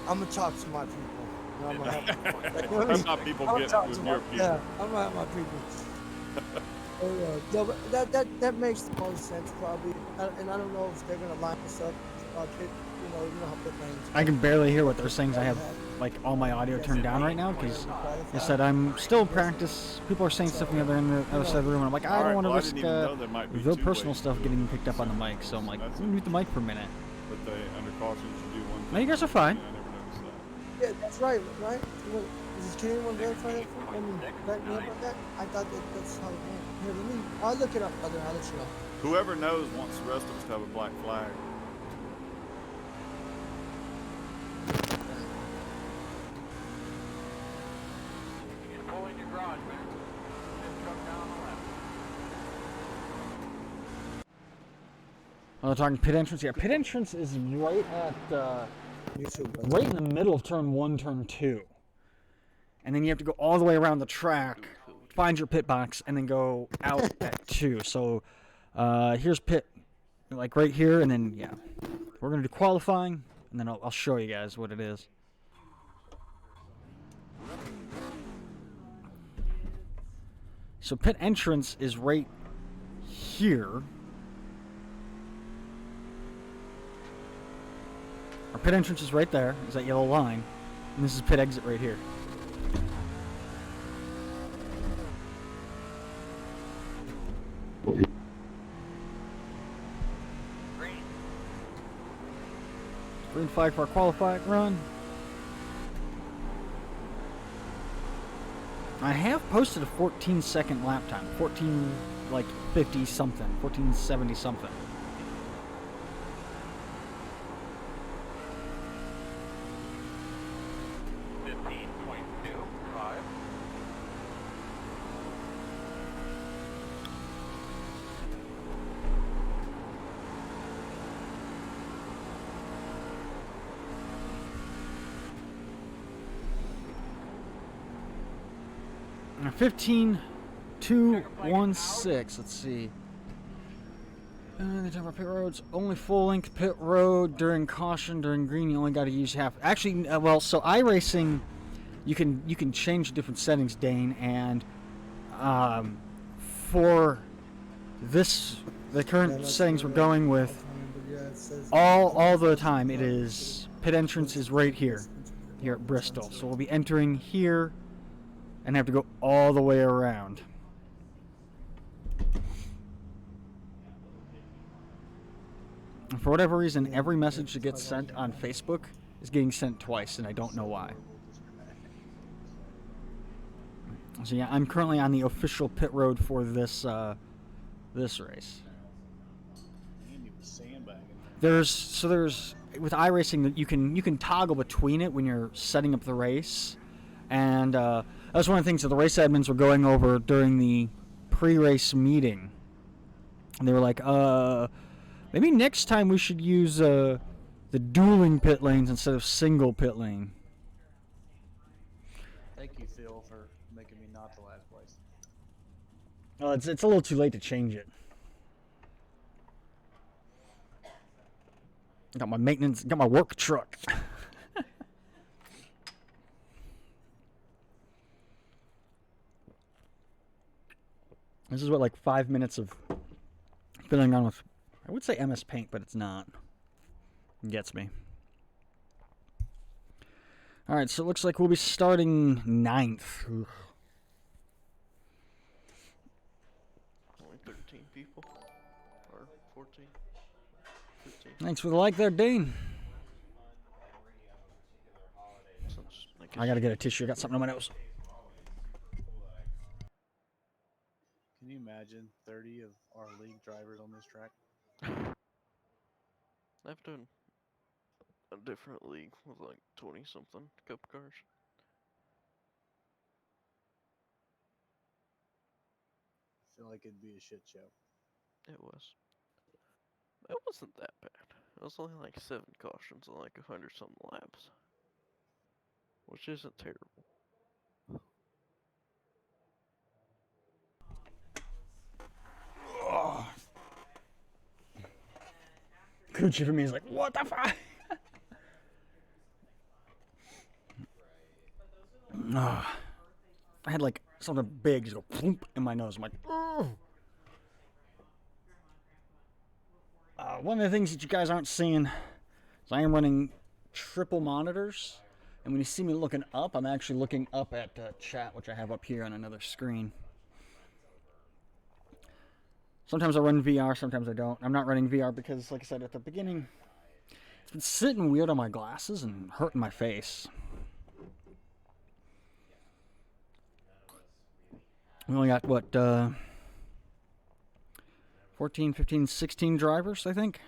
I'm gonna talk to my people. I'm gonna have, That's not people getting with your people. Yeah, I'm gonna have my people. No, but that makes the most sense probably, and I don't know if they're gonna line us up. Pit, you know how pit lanes. I can barely hear what they're saying. I have like all my audio turned down right now because I said I'm still in practice. People are saying stuff on the other side of the room, and I'm like, I don't want to risk real personal stuff getting picked up on the mic. So I'm like, let me mute the mic for a minute. But they under cautions you do one thing. No, you guys are fine. I never noticed that. Yeah, that's right. Right? Is Kenny want to verify that? I mean, back me up on that. I thought that's how it went. Here, I'll look it up, brother. I'll let you know. Whoever knows wants the rest of us to have a black flag. Pull in your garage, man. Then truck down the left. Oh, they're talking pit entrance. Yeah, pit entrance is right at right in the middle of turn 1, turn 2. And then you have to go all the way around the track, find your pit box, and then go out at 2. So here's pit, like right here, and then, yeah. We're going to do qualifying, and then I'll show you guys what it is. So pit entrance is right here. Our pit entrance is right there, is that yellow line, and this is pit exit right here. Green flag for our qualifying run. I have posted a 14-second lap time. 14, like 50 something. 1470 something. Now 15.216. Let's see. The time for pit roads, only full length pit road during caution. During green, you only got to use half. Actually, well, so iRacing, you can change different settings, Dane, and for this, the current settings we're going with, all the time it is pit entrance is right here at Bristol. So we'll be entering here and have to go all the way around. And for whatever reason, every message that gets sent on Facebook is getting sent twice, and I don't know why. So yeah, I'm currently on the official pit road for this this race. There's with iRacing that you can toggle between it when you're setting up the race, and that's one of the things that the race admins were going over during the pre-race meeting. And they were like, maybe next time we should use the dueling pit lanes instead of single pit lane. Thank you, Phil, for making me not the last place. Well, it's a little too late to change it. Got my maintenance, got my work truck. This is what, like 5 minutes of fiddling around with, I would say MS Paint, but it's not. It gets me. Alright, so it looks like we'll be starting 9th. Ugh. Only 13 people? Or 14? 15? Thanks for the like there, Dane. I gotta get a tissue. I got something on my nose. Can you imagine 30 of our league drivers on this track? I've done a different league with like 20 something cup cars. I feel like it'd be a shit show. It was. It wasn't that bad. It was only like 7 cautions and like 100 something laps. Which isn't terrible. Oh. Coochie for me is like, what the fuck? I had like something big just go plump in my nose. I'm like, oh. One of the things that you guys aren't seeing is I am running triple monitors. And when you see me looking up, I'm actually looking up at chat, which I have up here on another screen. Sometimes I run VR, sometimes I don't. I'm not running VR because, like I said at the beginning, it's been sitting weird on my glasses and hurting my face. We only got, what, 14, 15, 16 drivers, I think?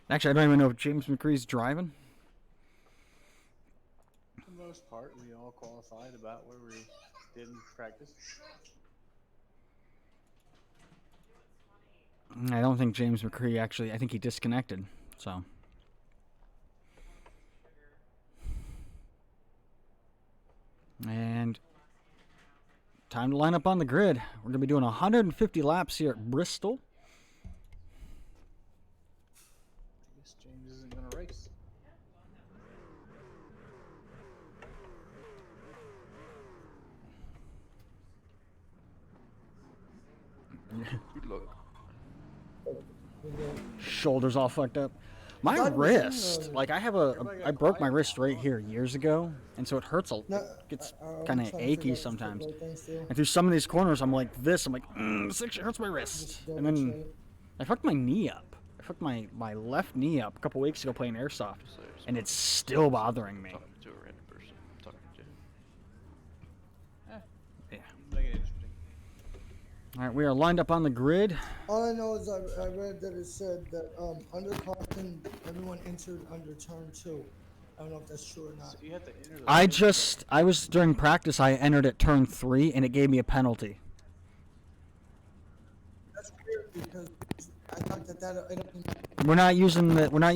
Actually, I don't even know if James McCree's driving. For the most part, we all qualified about where we did in practice. I don't think James McCree actually, I think he disconnected, so. And time to line up on the grid. We're going to be doing 150 laps here at Bristol. I guess James isn't going to race. Good luck. Shoulders all fucked up. My wrist, like I broke my wrist right here years ago, and so it hurts gets kind of achy sometimes. And through some of these corners, I'm like this. I'm like, this actually hurts my wrist. And then I fucked my knee up. I fucked my left knee up a couple weeks ago playing airsoft, and it's still bothering me. Talking to a random person. Talking to All right, we are lined up on the grid. All I know is I read that it said that under caution, everyone entered under turn 2. I don't know if that's true or not. So you have to enter the I was during practice. I entered at turn 3, and it gave me a penalty. That's weird because I thought that We're not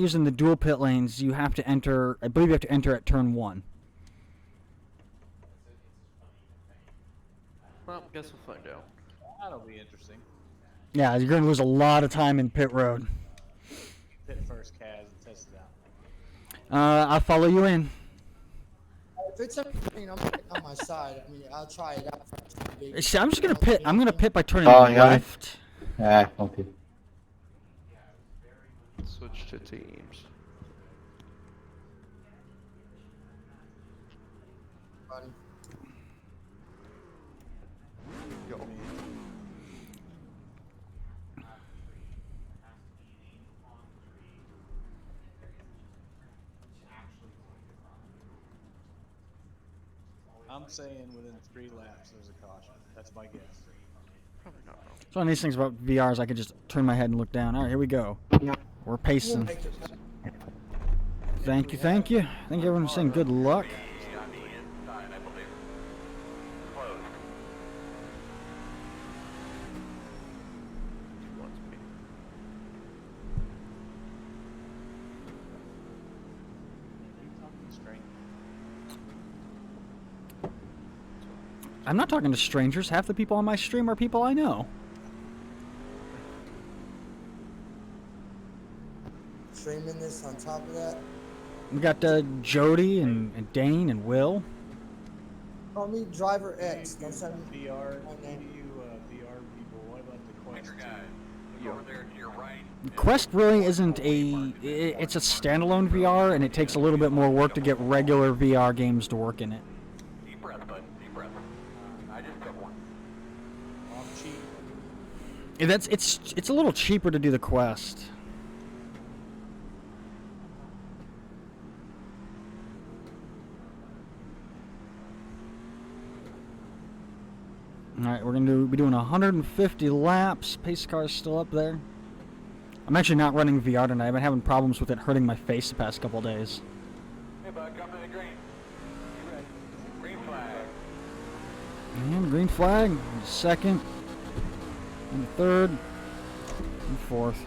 using the dual pit lanes. You have to enter. I believe you have to enter at turn 1. Well, guess we'll find out. That'll be interesting. Yeah, you're gonna lose a lot of time in pit road. Pit first, Kaz, and test it out. I'll follow you in. if it's I'm on my side, I mean, I'll try it out. See, I'm just gonna pit. I'm gonna pit by turning left. Ah, okay. Switch to teams. Go. I'm saying within 3 laps there's a caution. That's my guess. Probably not wrong. So one of these things about VR is I can just turn my head and look down. All right, here we go. We're pacing. Thank you, thank you. Thank you, everyone, for saying good luck. On the inside, I believe. Closed. Wants me. You talking straight? I'm not talking to strangers. Half the people on my stream are people I know. Streaming this on top of that. We got Jody and Dane and Will. Call me Driver X. Don't send me VR, my what do name. you VR people? What about the Quest? Guys, over there to your right. Quest really isn't it's a standalone VR, and it takes a little bit more work to get regular VR games to work in it. Deep breath, bud. Deep breath. I just took one. I'm cheap. It's a little cheaper to do the Quest. All right, we're gonna be doing 150 laps. Pace car's still up there. I'm actually not running VR tonight. I've been having problems with it hurting my face the past couple days. Hey, bud, come to the green. You ready? Green flag. And green flag, second, and third, and fourth.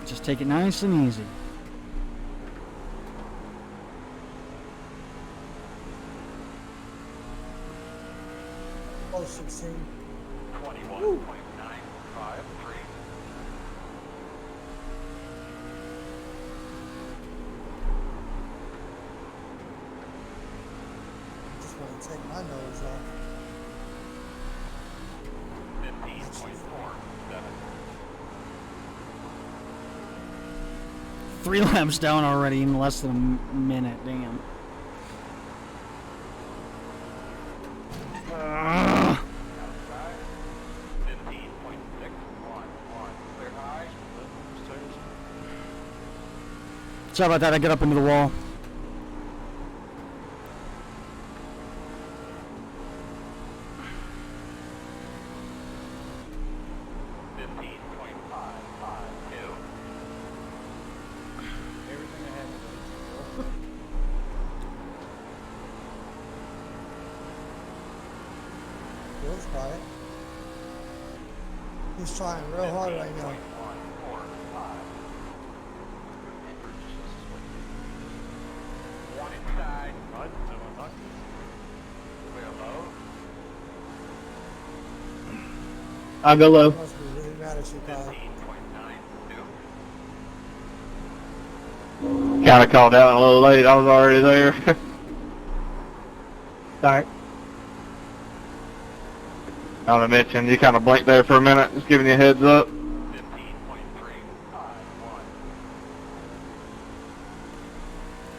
Just take it nice and easy. Oh, 16. 21.953. Just want to take my nose off. 15.47. 3 laps down already in less than a minute. Damn. Outside. 15.611. Clear high. Sorry about that. I get up into the wall. Everything I have is Bill's quiet. He's trying real hard right now. One inside. I don't want to talk to you. Clear low. I'll go low. He must be really mad at you, Kyle. 15.92. Kind of called out a little late. I was already there. Sorry. I want to mention you kind of blinked there for a minute, just giving you a heads up. 15.351.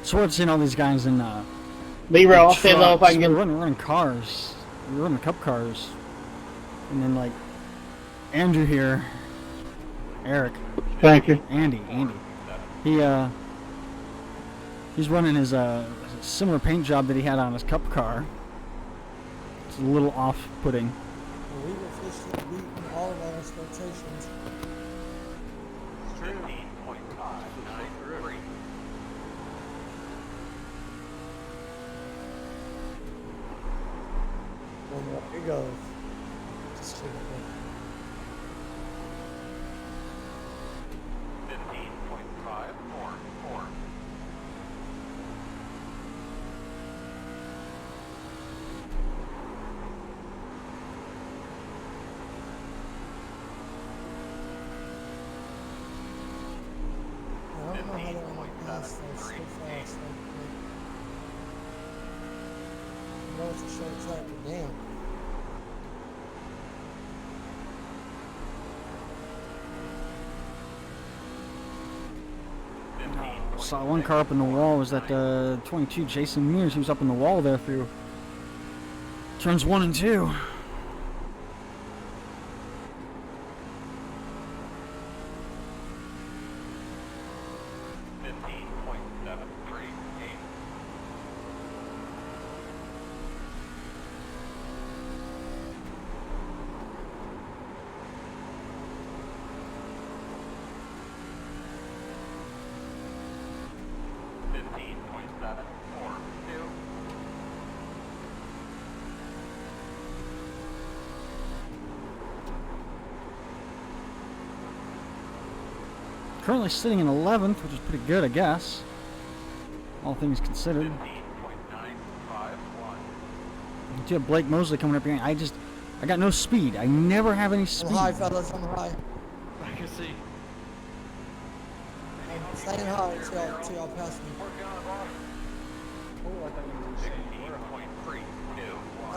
So we're seeing all these guys in B-roll, I'll stay low if I can we're get... running cars. We're running cup cars. And then like Andrew here, Eric, Thank you. Andy. He's running his similar paint job that he had on his cup car. It's a little off-putting. We've officially beaten all of our expectations. It's true. 15.593. And there it goes. Just kidding. 15.544. I don't know how they're going to pass those so fast. I know it's a short track, but damn. Saw one car up in the wall. Was that 22 Jason Mears? He was up in the wall there through turns 1 and 2. Currently sitting in 11th, which is pretty good, I guess. All things considered. You have Blake Mosley coming up here. I got no speed. I never have any speed. I'm high, fellas. I'm high. I can see. I'm staying high until y'all pass me. Oh, I thought you were saying we're high.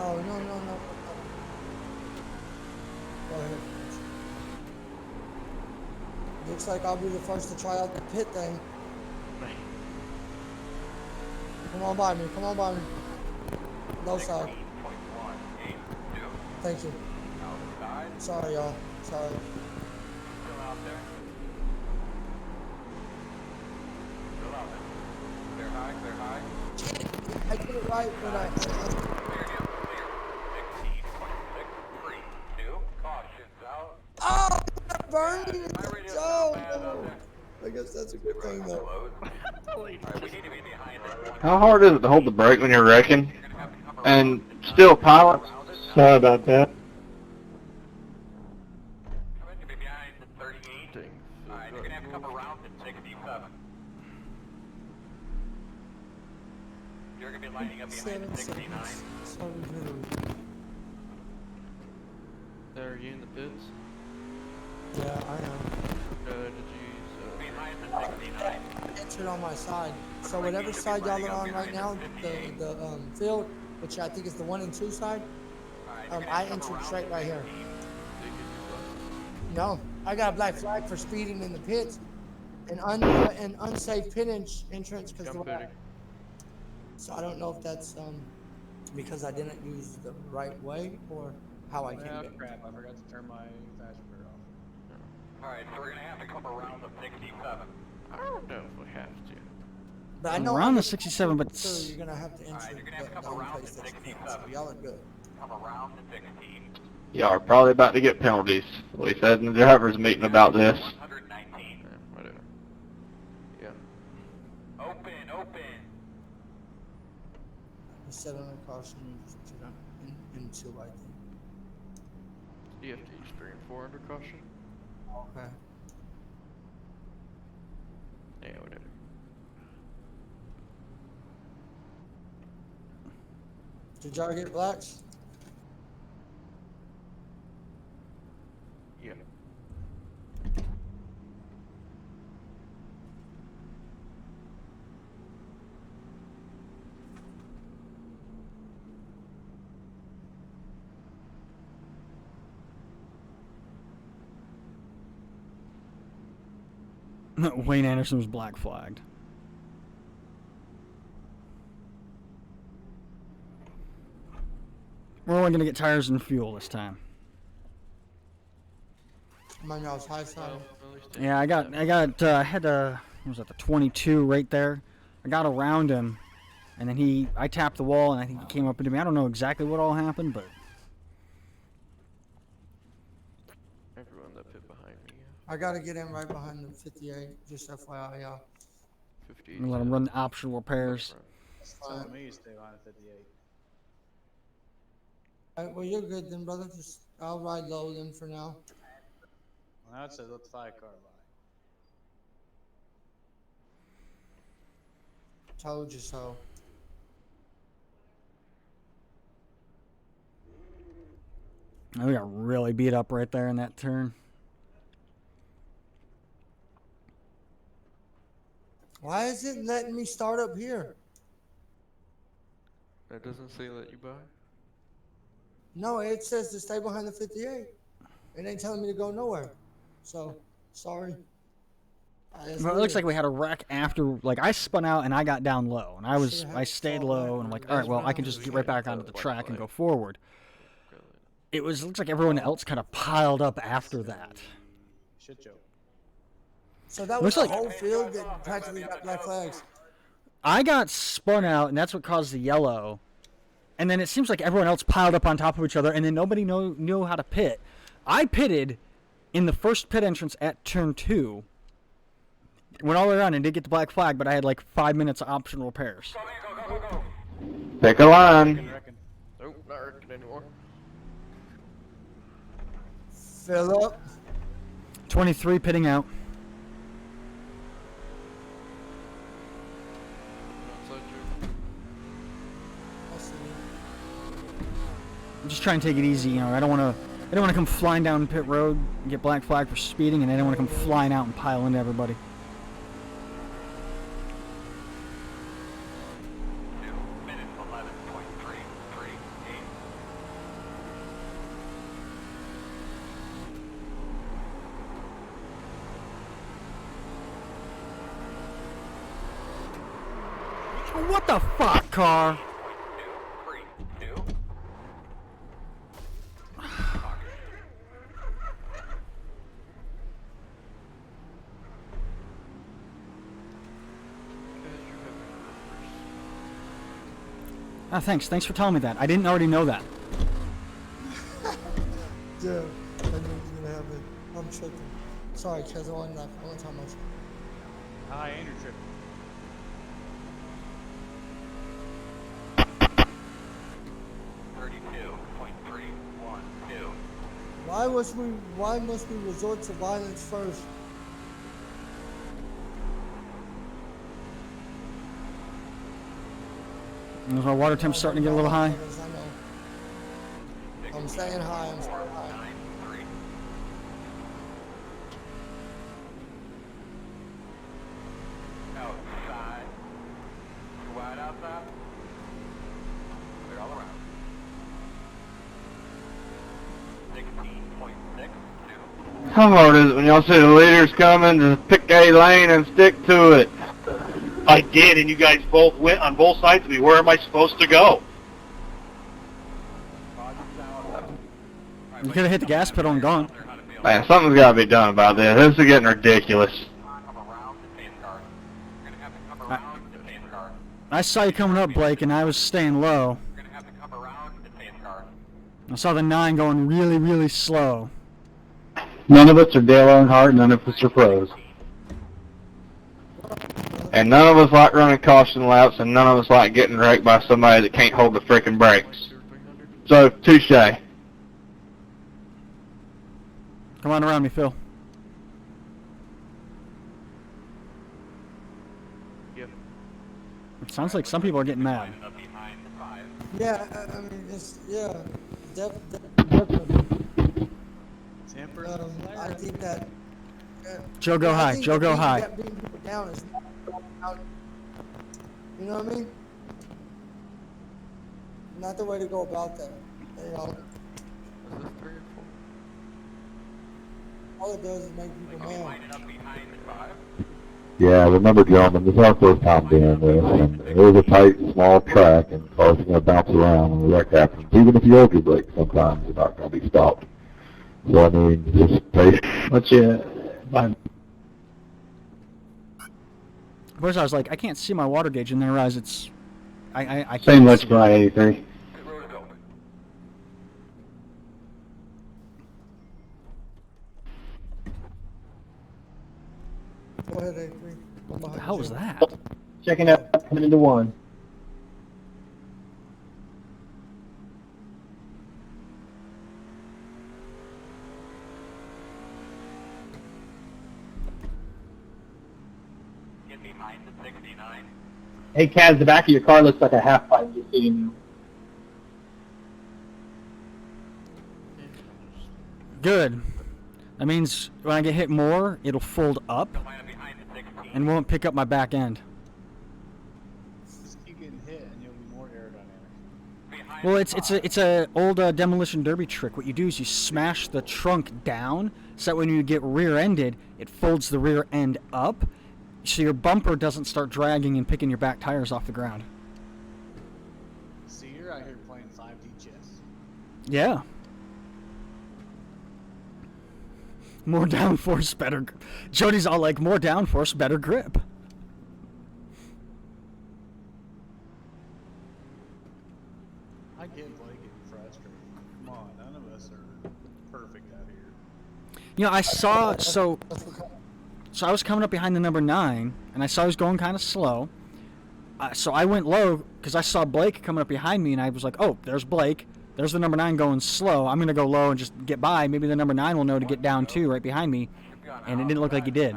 Oh, no. Go ahead. Looks like I'll be the first to try out the pit thing. Come on by me. Low side. Thank you. Sorry, y'all. Sorry. Still out there. Still out there. Clear high. I did it right, but I 16.632. Cautions out. oh, burning. Oh, I guess that's a good thing though. Alright, we need to be behind it. How hard is it to hold the brake when you're wrecking? And still pilot? Sorry about that. You're going to be behind the 38. Alright, you're going to have to come around at 67. You're going to be lining up behind the 69. Are you in the pits? Yeah, I am. Did you use Behind the 69. Entered on my side. So whatever side y'all are on right now, the field, which I think is the 1 and 2 side, I entered straight right here. No, I got a black flag for speeding in the pits, and unsafe pit entrance because so I don't know if that's because I didn't use the right way or how I came in. Crap, I forgot to turn my fast bird off. Alright, so we're going to have to come around the 67. I don't know if we have to. But I know around the 67, but so you're gonna have to enter the only place that you can. So y'all are good. Come around the 16. Y'all are probably about to get penalties. We said in the drivers' meeting about this. 119. Whatever. Yeah. Open. I said on a caution in 2, I think. You have to use 3 and 4 under caution? Okay. Yeah, whatever. Did y'all get blacks? Yeah. Wayne Anderson was black flagged. We're only going to get tires and fuel this time. Mine was high side. Yeah, I had what was that, the 22 right there. I got around him And then I tapped the wall, and I think he came up into me. I don't know exactly what all happened, but Everyone that pit behind me. I gotta get in right behind the 58. Just FYI, y'all. 58. I'm gonna let him run the optional repairs. So me, you stay behind 58. Alright, well, you're good then, brother. Just I'll ride low then for now. Well, now it says let the 5 car by. Told you so. Oh, we got really beat up right there in that turn. Why is it letting me start up here? That doesn't say let you by? No, it says to stay behind the 58. It ain't telling me to go nowhere. So, sorry. Well, it looks like we had a wreck after, like, I spun out and I got down low, and I stayed low, and I'm like, all right, well, I can just get right back onto the track and go forward. Looks like everyone else kind of piled up after that. Shit show. So that was the whole field that practically got black flags. I got spun out, and that's what caused the yellow. And then it seems like everyone else piled up on top of each other, and then nobody knew how to pit. I pitted in the first pit entrance at turn 2. Went all the way around and did get the black flag, but I had like 5 minutes of optional repairs. Pick a line. Nope, not wrecking anymore. Fill up. 23 pitting out. I'm just trying to take it easy, you know. I don't want to come flying down pit road and get black flag for speeding, and I don't want to come flying out and pile into everybody. What the fuck, car? Ah, thanks. Thanks for telling me that. I didn't already know that. Yeah, I knew it was gonna happen. I'm tripping. Sorry, Kez, I wanted to tell much. Hi, Andrew tripping. Why must we resort to violence first? Our water temp's starting to get a little high. I'm staying high. I'm staying high. Outside. Wide outside. They're all around. 16.62. How hard is it when y'all see the leaders coming to pick a lane and stick to it? I did, and you guys both went on both sides of me. Where am I supposed to go? You could have hit the gas pedal and gone. Man, something's got to be done about this. This is getting ridiculous. I saw you coming up, Blake, and I was staying low. I saw the 9 going really, really slow. None of us are Dale Earnhardt, none of us are pros. And none of us like running caution laps, and none of us like getting wrecked by somebody that can't hold the freaking brakes. So, touche. Come on around me, Phil. It sounds like some people are getting mad. Yeah, I mean, definitely. I think that. Joe, go high. Joe, go high. Beating people down is not, you know what I mean? Not the way to go about that. You know. All it does is make people mad. Yeah, remember, gentlemen, this is our first time doing this, and it is a tight, small track, and cars are going to bounce around when the wreck happens. Even if you hold your brakes, sometimes you're not going to be stopped. So, I mean, just pace. What's your... First I was like, I can't see my water gauge, and then I realized it's I can't. Same looks see for it. I-83. Go ahead, A3. What the hell was that? Checking out, coming into 1. Get behind the 69. Hey, Kaz, the back of your car looks like a half pipe. Just so you know. Good. That means when I get hit more, it'll fold up and won't pick up my back end. Just keep getting hit, and you'll be more aerodynamic. Well, it's a old demolition derby trick. What you do is you smash the trunk down, so that when you get rear-ended, it folds the rear end up, so your bumper doesn't start dragging and picking your back tires off the ground. So you're out here playing 5D chess. Yeah. More downforce, better. Jody's all like, more downforce, better grip. I get Blake getting frustrated. Come on, none of us are perfect out here. You know, I saw so I was coming up behind the number 9, and I saw he was going kind of slow. So I went low because I saw Blake coming up behind me, and I was like, "Oh, there's Blake. There's the number 9 going slow. I'm gonna go low and just get by. Maybe the number 9 will know to get down too, right behind me." And it didn't look like he did.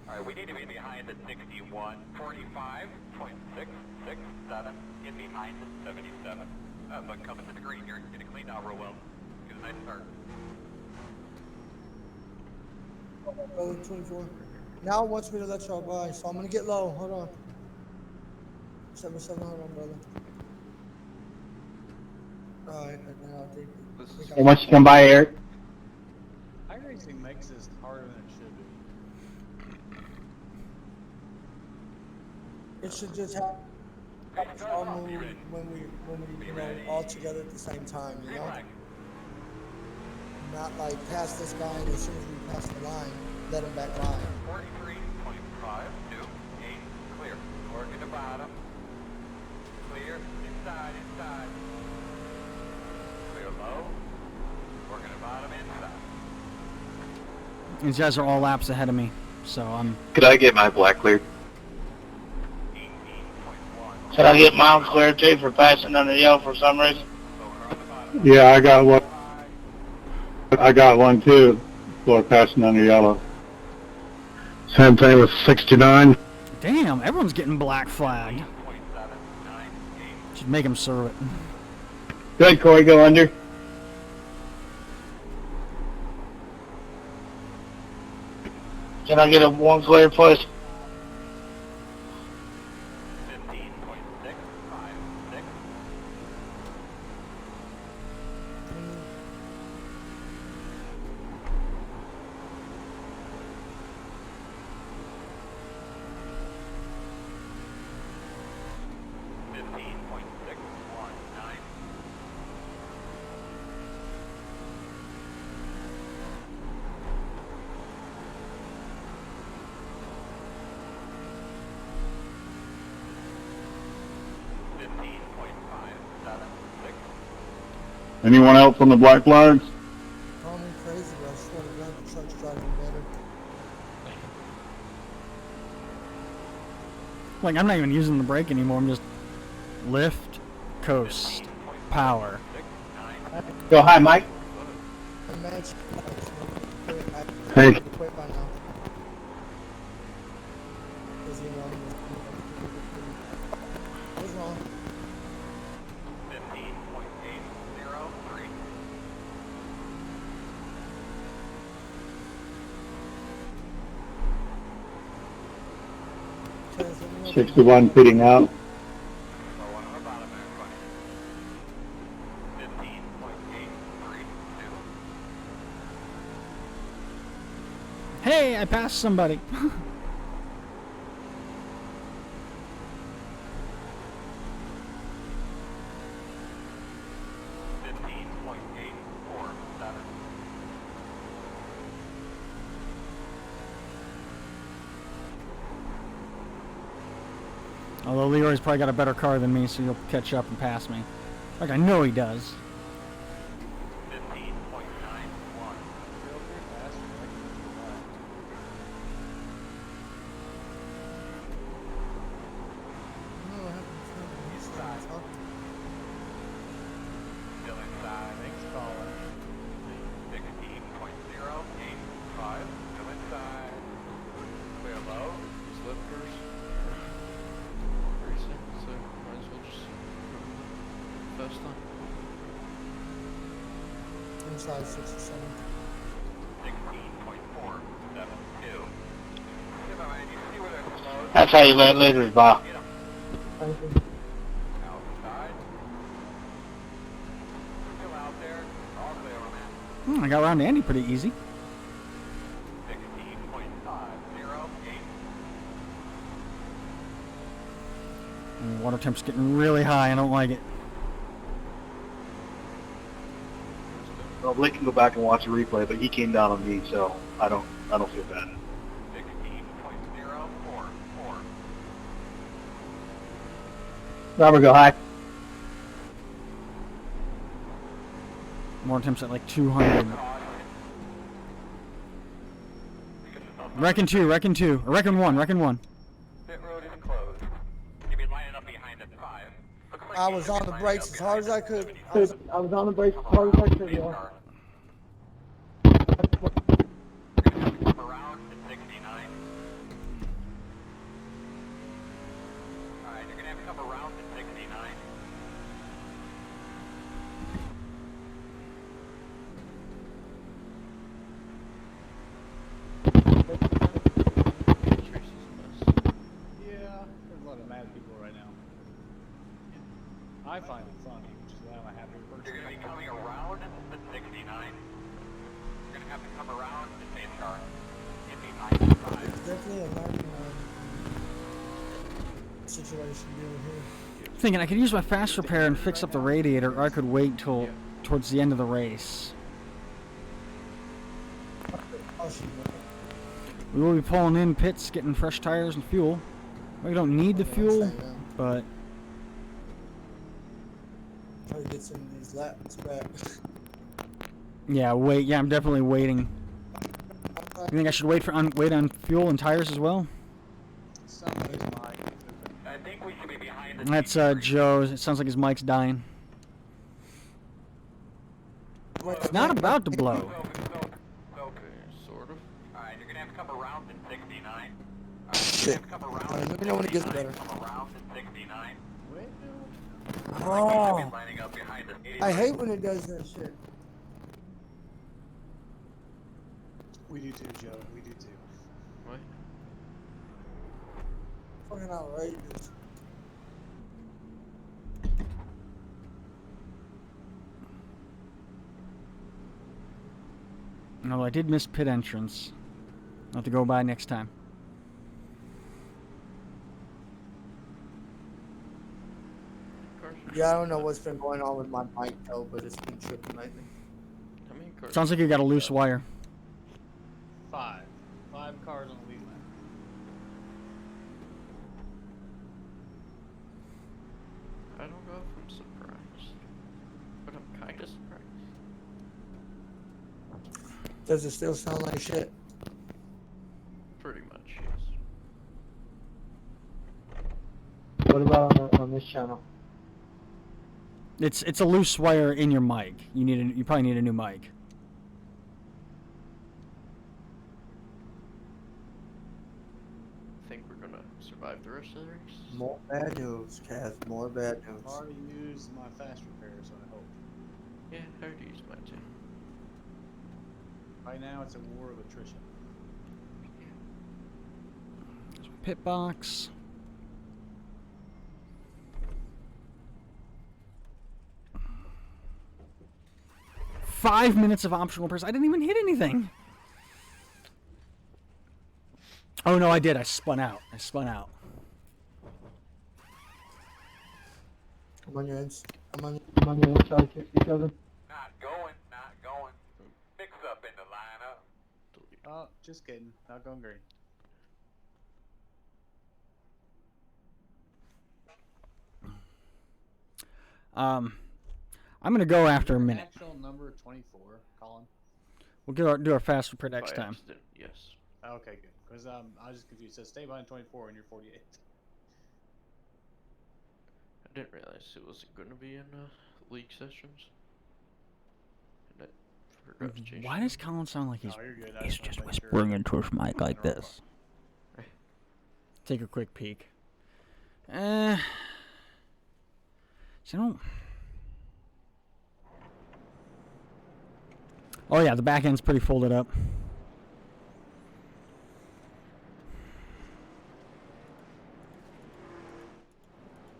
Alright, we need to be behind the 61. 45.667. Get behind the 77. But coming to the green, you're getting cleaned out real well. Get a nice start. Brother 24. Now it wants me to let y'all by, so I'm gonna get low. Hold on. 77, hold on, brother. Alright, now I think Hey, once you come by, Eric. iRacing makes this harder than it should be. it should just happen all when we you know, all together at the same time, you know? Not like pass this guy and as soon as we pass the line, let him back by. 43.528. Clear. Working the bottom. Clear. Inside. Clear low. Working the bottom inside. These guys are all laps ahead of me, so I'm. Could I get my black cleared? 18.1. Could I get mine cleared too for passing under yellow for some reason? Yeah, I got one. I got one too for passing under yellow. Same thing with 69. Damn, everyone's getting black flagged. Should make him serve it. Good, Corey, go under. Can I get a one clear, please? 15.656. Anyone else on the black flags? Call me crazy, but I swear to God, the truck's driving better. Like, I'm not even using the brake anymore. I'm just lift, coast, power. Go high, Mike. The match, Hey. quit by now. 'Cause, you know, I was wrong. 15.803. 61 pitting out. 15.832. Hey, I passed somebody. Although Leroy's probably got a better car than me, so he'll catch up and pass me. Like, I know he does. 15.91. Still inside. Thanks, Colin. 16.085. Still inside. Clear low. Slippers. Racing, so might as well just first time. Inside 67. 16.472. You see where they're close? That's how you land later, Bob. Thank you. Outside. Still out there. All clear on that. I got around Andy pretty easy. 16.508. Water temp's getting really high. I don't like it. Well, Blake can go back and watch the replay, but he came down on me, so I don't feel bad. 16.044. Robert, go high. Water temp's at like 200. Reckon 2, reckon 2. Or reckon 1, reckon 1. Pit road is closed. You'll be lining up behind at 5. Looks like I you was should on be the lining brakes up as hard as I behind could. the I was on the brakes as hard as I could, y'all. Come around at 69. Alright, you're gonna have to come around at 69. Yeah, there's a lot of mad people right now. I find it funny, which is why I'm a happy person. You're gonna be coming around at 69. You're gonna have to come around at main car. It'd be 95. It's definitely a learning situation deal here. Thinking I could use my fast repair and fix up the radiator, or I could wait till towards the end of the race. Oh, shit. We will be pulling in pits, getting fresh tires and fuel. We don't need the fuel, but Try to get some of these laps back. yeah, wait. Yeah, I'm definitely waiting. You think I should wait on fuel and tires as well? I think we should be behind the That's Joe. It sounds like his mic's dying. It's not about to blow. Okay, sort of. Alright, you're gonna have to come around at 69. Shit. Let me know when it gets better. Come around at 69. Oh, Lining up behind us. I hate when it does that shit. We do too, Joe. We do too. What? Fucking outrageous. No, I did miss pit entrance. I'll have to go by next time. Yeah, I don't know what's been going on with my mic though, but it's been tripping lately. How many cars? Sounds like you got a loose wire. 5 cars on the lead lap. I don't know if I'm surprised, but I'm kind of surprised. Does it still sound like shit? Pretty much, yes. What about on this channel? It's a loose wire in your mic. You probably need a new mic. Think we're gonna survive the rest of the race? More bad news, Kaz. More bad news. I've already used my fast repair, so I hope. Yeah, I already used mine too. Right now, it's a war of attrition. Pit box. Five minutes of optional repairs. I didn't even hit anything. Oh no, I did. I spun out. Come on, your inside 67. Not going. Fix up in the lineup. Oh, just kidding. Not going green. I'm gonna go after a minute. Actual number 24, Colin. We'll do our fast report By next time. accident, yes. Okay, good. Because I was just confused. It says stay behind 24 and you're 48. I didn't realize it wasn't going to be in league sessions. And I forgot to change. Why does Colin sound like he's, No, you're good. I he's just just wanna make sure whispering into his mic like Interrupt. this? Take a quick peek. So I don't... Oh yeah, the back end's pretty folded up.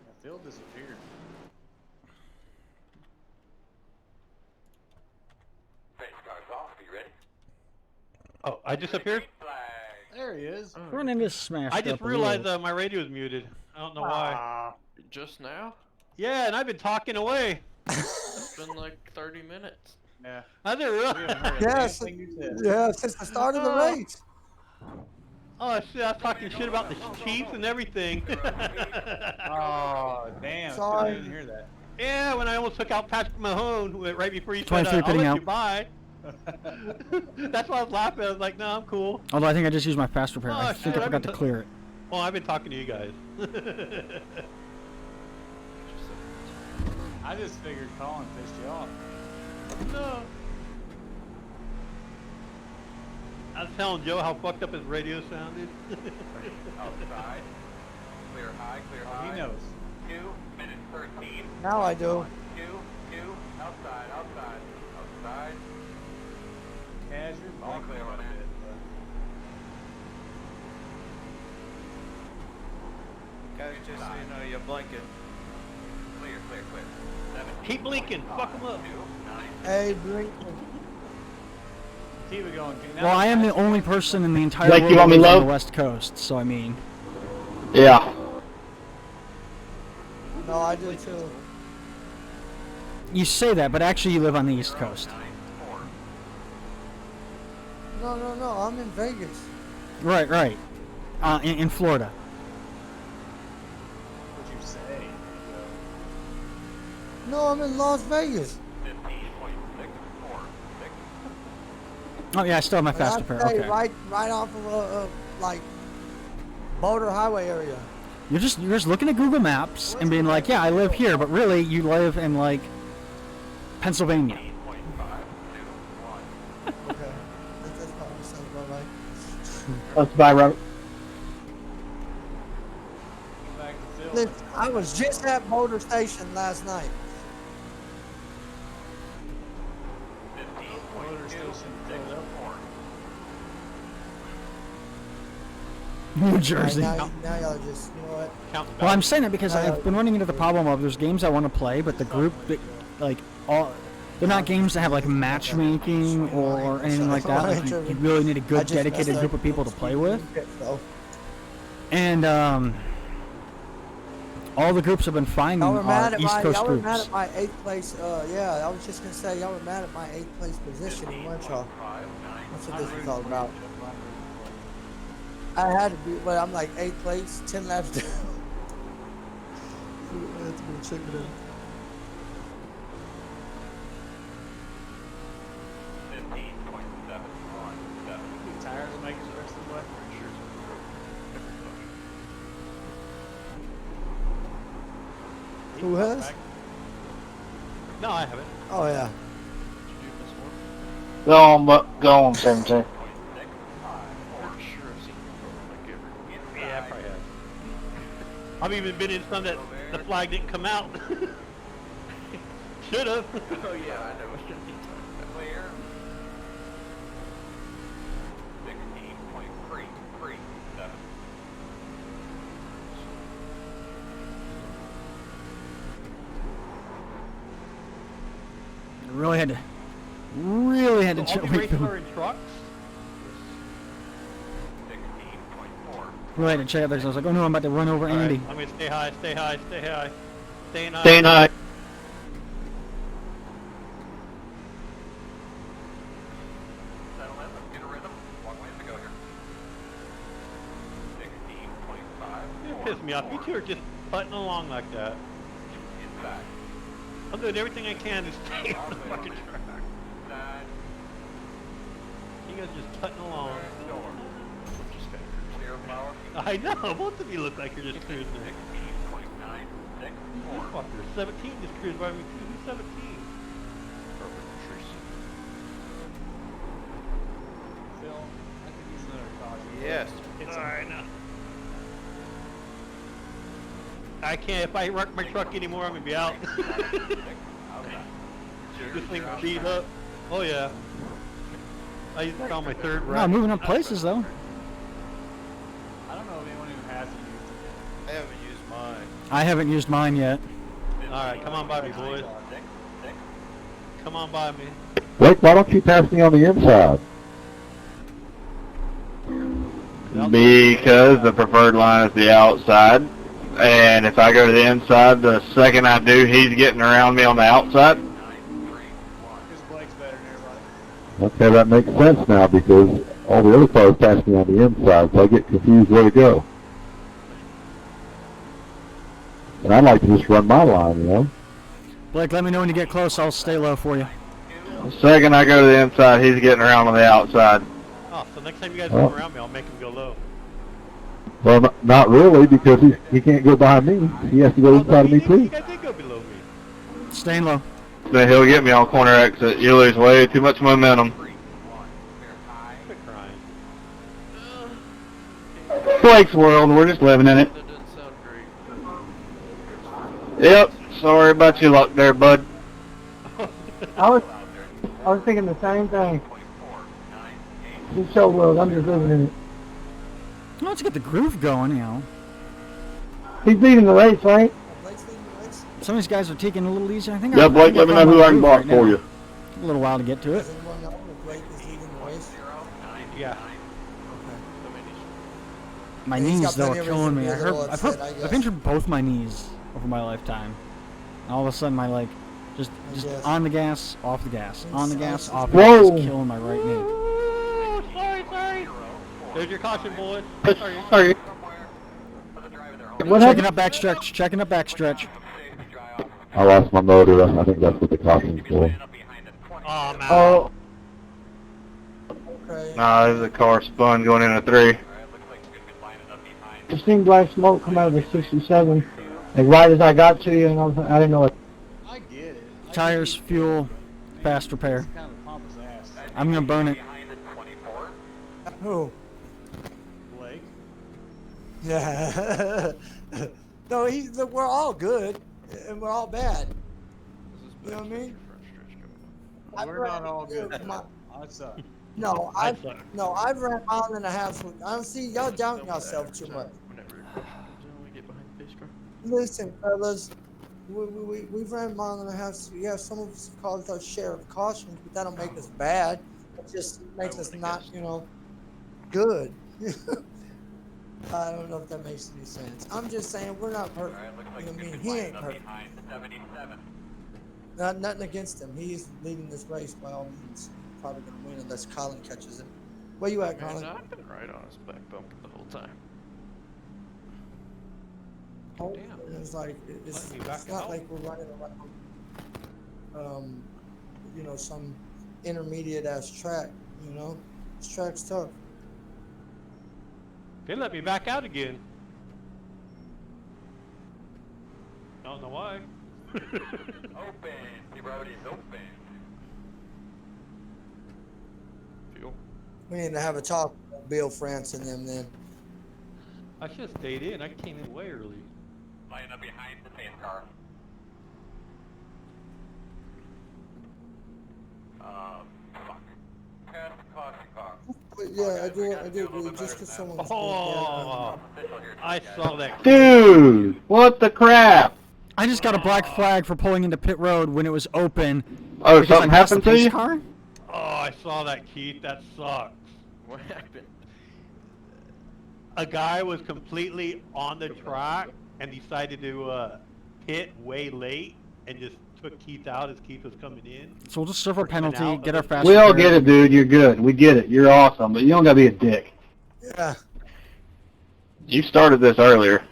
The field disappeared. Face cars off. Be ready. Oh, I disappeared? There he is. Front end is smashed I up just a realized little. my radio was muted. I don't know why. Ah, Just now? Yeah, and I've been talking away. It's been like 30 minutes. yeah. Has it really? We haven't heard a Yes. damn thing you said. Yeah, since the start of the Oh. race. Oh shit, I was talking shit about the Chiefs and everything. Oh, damn. Sorry. I didn't hear that. Yeah, when I almost took out Patrick Mahone right before you said, 23 I'll pitting let out. you buy. That's why I was laughing. I was like, no, I'm cool. Although I think I just used my fast repair. Oh, I think shit, I I've forgot been to clear it. Well, I've been talking to you guys. I just figured Colin pissed you off. No. I was telling Joe how fucked up his radio sounded. Outside. Clear high, clear Oh, high. he knows. 2 minutes 13. Now I do. 2, outside, outside, outside. Kaz, you're All bonking clear a on that. bit, Guys, just so you know, you're blinking. Clear, clear, clear. 17. Keep blinking. Fuck him up. 2, 9. Hey, blink. but keep it going. Now Well, I am the actually- only person in the entire Like, world you want me who lives on low? the West Coast, so I mean... Yeah. No, I do too. You say that, but actually you live on the East Coast. No, I'm in Vegas. Right, right. In Florida. What'd you say? No, I'm in Las Vegas. 15.646. Oh yeah, I still have my Like, fast I repair, stay okay. right off of like Boulder Highway area. You're just looking at Google Maps and being like, yeah, I live here, but really you live in like Pennsylvania. Okay, that's probably sounds about right. That's by Robert. Back to Phil. Listen, I was just at Boulder Station last night. Motor station filled up. New Jersey. Now y'all just, you know what? Well, I'm saying that because I've been running into the problem of there's games I want to play, but the group, like, they're not games that have like matchmaking or anything like that. Like, you really need a good, dedicated group of people to play with. And all the groups have been finding Y'all were mad are at East Coast y'all were mad groups. at my 8th place. Yeah, I was just gonna say y'all were mad at my 8th place positioning, weren't y'all? That's what this was all about. I had to be, but I'm like 8th place, 10 laps down. That's been checking in. 15.717. You tired of making the rest of the way? Who has? No, I haven't. Oh yeah. Go on, 17. Yeah, I probably have. I've even been in some that the flag didn't come out. Should have. Oh yeah, I know what you're talking Clear. 16.337. Really had to All check. the races are in trucks. 16.4. Really had to check out there. So I was like, oh no, I'm about to run over All right, Andy. I'm gonna stay high, stay high, stay high. Staying high. Staying high. Settle in. Let's get a rhythm. Long ways to go here. 16.5. You piss me off. You two are just butting along like that. Inside. I'm doing everything I can to stay on the fucking track. You guys just cutting along. I know, both of you look like you're just cruising. Fucker, 17 just cruised by me too. Who's 17? Phil, I could use another caution. Yes. Alright, no. I can't, if I wreck my truck anymore, I'm gonna be out. This thing's beat up. Oh yeah. I used that on my third Wow, wreck. moving up places though. I don't know of anyone who hasn't used it. I haven't used mine. I haven't used mine yet. Alright, come on by me, boys. Come on by me. Blake, why don't you pass me on the inside? Because the preferred line is the outside, and if I go to the inside, the second I do, he's getting around me on the outside. Because Blake's better than everybody. Okay, that makes sense now because all the other cars pass me on the inside, so I get confused where to go. And I'd like to just run my line, you know? Blake, let me know when you get close. I'll stay low for you. The second I go to the inside, he's getting around on the outside. Oh, so next time you guys come around me, I'll make him go low. Well, not really, because he can't go behind me. He has to go inside of me, too. You guys did go below me. Staying low. Then he'll get me on corner exit. You lose way too much momentum. Quit crying. Blake's world, we're just living in it. That doesn't sound great. Yep, sorry about your luck there, bud. I was thinking the same thing. It's so world, I'm just living in it. Well, let's get the groove going, you know. He's leading the race, right? Some of these guys are taking it a little easier. I think. Yeah, Blake, let me know who I can block for you. A little while to get to it. Does anyone know if Blake is leading the race? Yeah. My He's knees got though plenty are of killing reason me. to be a little upset, I guess. I've injured both my knees over my lifetime. And all of a sudden, my like, just guess. on the gas, off the gas, on the gas, off the Whoa. gas, just killing my right knee. Ooh, sorry. There's your caution, boys. Sorry. Checking up backstretch. Checking up backstretch. I lost my motor. I think that's what the caution's for. Oh, man. Oh. Okay. Nah, there's a car spun going into 3. I seen black smoke come out of the 67, like right as I got to you, and I didn't know what. I get it. Tires, fuel, fast repair. It's kind of pompous ass. I'm gonna burn it. Who? Blake. Yeah. No, we're all good, and we're all bad. You know what I mean? We're not all good. I suck. No, I've ran a mile and a half. I don't see y'all doubting yourself too much. Listen, fellas, we've ran a mile and a half. So yeah, some of us call it our share of cautions, but that don't make us bad. It just makes us not, good. I don't know if that makes any sense. I'm just saying we're not perfect. You know what I mean? He ain't perfect. Nothing against him. He's leading this race by all means. Probably gonna win unless Colin catches him. Where you at, Colin? I've been right on his back bumper the whole time. Oh, it's like it's not like we're running around, some intermediate ass track. This track's tough. They let me back out again. I don't know why. Open. The road is open. Fuel. We need to have a talk with Bill France and them then. I should have stayed in. I came in way early. Line up behind the same car. Fuck. Pass the caution car. But yeah, I do agree. Just because someone's Oh, I saw that. Dude, what the crap? I just got a black flag for pulling into pit road when it was open. Oh, because something I passed happened the to police you? Car? Oh, I saw that, Keith. That sucks. What happened? A guy was completely on the track and decided to pit way late and just took Keith out as Keith was coming in. So we'll just serve our penalty, out get of our the- fast. We all repair. get it, dude. You're good. We get it. You're awesome, but you don't gotta be a dick. Yeah. You started this earlier.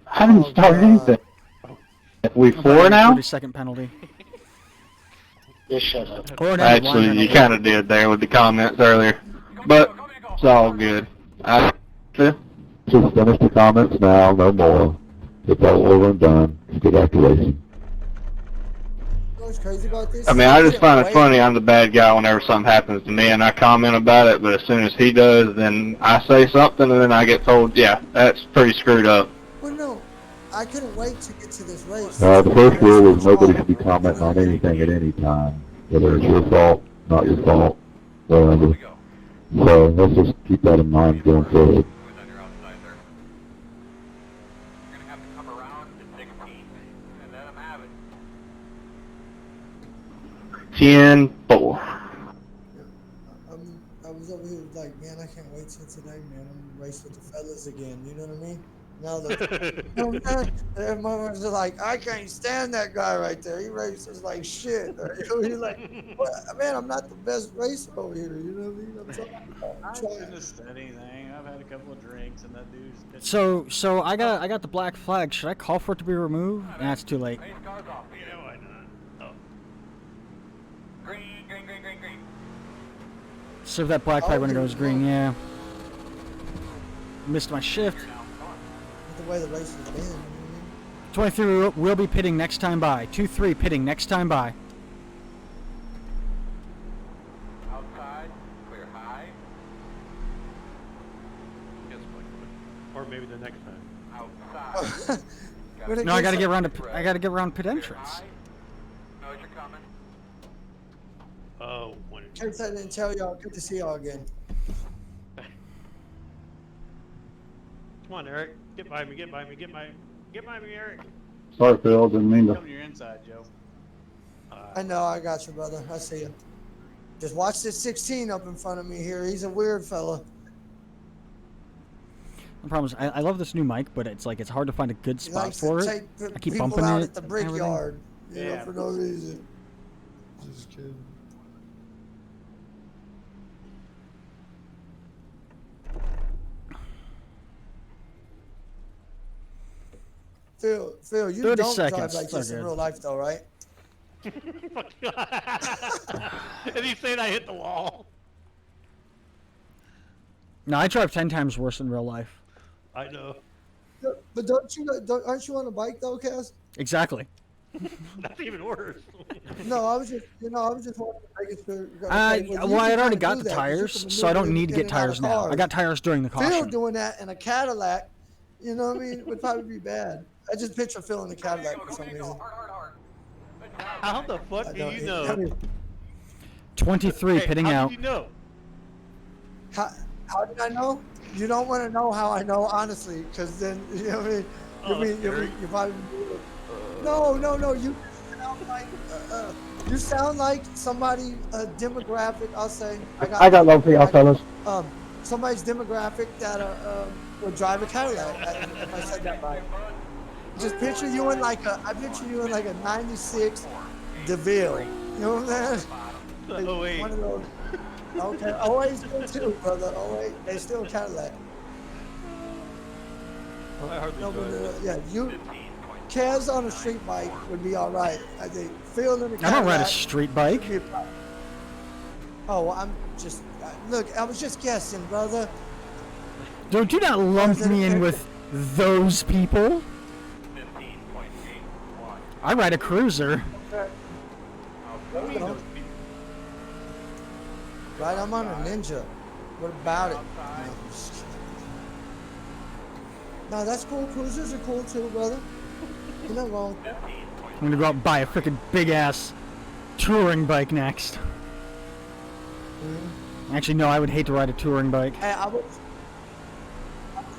I didn't start anything. We I'll probably four get a now? 30-second penalty. Just shut up. Or an Actually, line you penalty. kind of did there with the comments earlier, but it's all good. Phil? Just finish the comments now, no more. It's all over and done. Let's get back to racing. You know what's crazy about this? I mean, I just find it funny. I'm the bad guy whenever something happens to me, and I comment about it. But as soon as he does, then I say something, and then I get told, "Yeah, that's pretty screwed up." Well, no, I couldn't wait to get to this race. The first rule is nobody should be commenting on anything at any time, whether it's your fault, not your fault, whatever. So let's just keep that in mind going forward. You're gonna have to come around to 16 and let them have it. 10-4. I was over here like, man, I can't wait till today, man. I'm gonna race with the fellas again. You know what I mean? Now the motherfuckers are like, I can't stand that guy right there. He races like shit. You're like, well, man, I'm not the best racer over here. You know what I mean? I'm I trying. shouldn't have said anything. I've had a couple of drinks and that dude's pitching. So I got the black flag. Should I call for it to be removed? Nah, it's too late. Green, green, green, green, green. Serve that black flag when it goes green. Yeah. Missed my shift. With the way the race has been. You know what 23 will be pitting next time by. 2-3 pitting next time by. Outside, clear high. Or maybe the next time. Outside. When it No, I gets gotta get up- around to I gotta get around pit entrance. Know you're coming. Oh, one. In case I didn't tell y'all, good to see y'all again. Come on, Eric. Get by me, get by me, get by me, Eric. Sorry, Phil, didn't mean Come to your inside, Joe. I know, I got you, brother. I see you. Just watch this 16 up in front of me here. He's a weird fella. The problem is I love this new mic, but it's like it's hard to find a good He spot likes for to it. take I keep people bumping out it at the and everything. brickyard, you know, Yeah. for no reason. Just kidding. Phil, you 30 don't seconds, drive like it's all this in good. real life, though, right? And he's saying I hit the wall. No, I drive 10 times worse in real life. I know. But aren't you on a bike though, Cass? Exactly. That's even worse. No, I was just wondering, making sure. Well, I had already got the tires, so I don't need to get tires now. I got tires during the Phil caution. doing that in a Cadillac, you know what I mean, would probably be bad. I just picture Phil in a Cadillac for some reason. How the fuck do you know? I mean, 23 Hey, pitting how out. did you know? how did I know? You don't want to know how I know, honestly, because then you know what I mean. You probably. No. You sound like you sound like somebody demographic. I'll say. I got love for y'all fellas. Somebody's demographic that would drive a Cadillac. If I said that right. Just picture you in like a. I picture you in like a '96 DeVille. You know what I'm saying? Like Oh, wait. one of those. Okay. Always good too, brother. Always. They still Cadillac. I hardly No, drive. but, yeah, you. Kaz on a street bike would be all right. I think. Phil in a Cadillac. I don't ride a street bike. Oh, well, I'm just. Look, I was just guessing, brother. Don't you not lump me in with those people? I ride a cruiser. Right, I'm on a Ninja. What about it? No, I'm just kidding. No, that's cool. Cruisers are cool too, brother. You're not wrong. I'm gonna go out and buy a freaking big ass touring bike next. Actually, no, I would hate to ride a touring bike. Hey, I was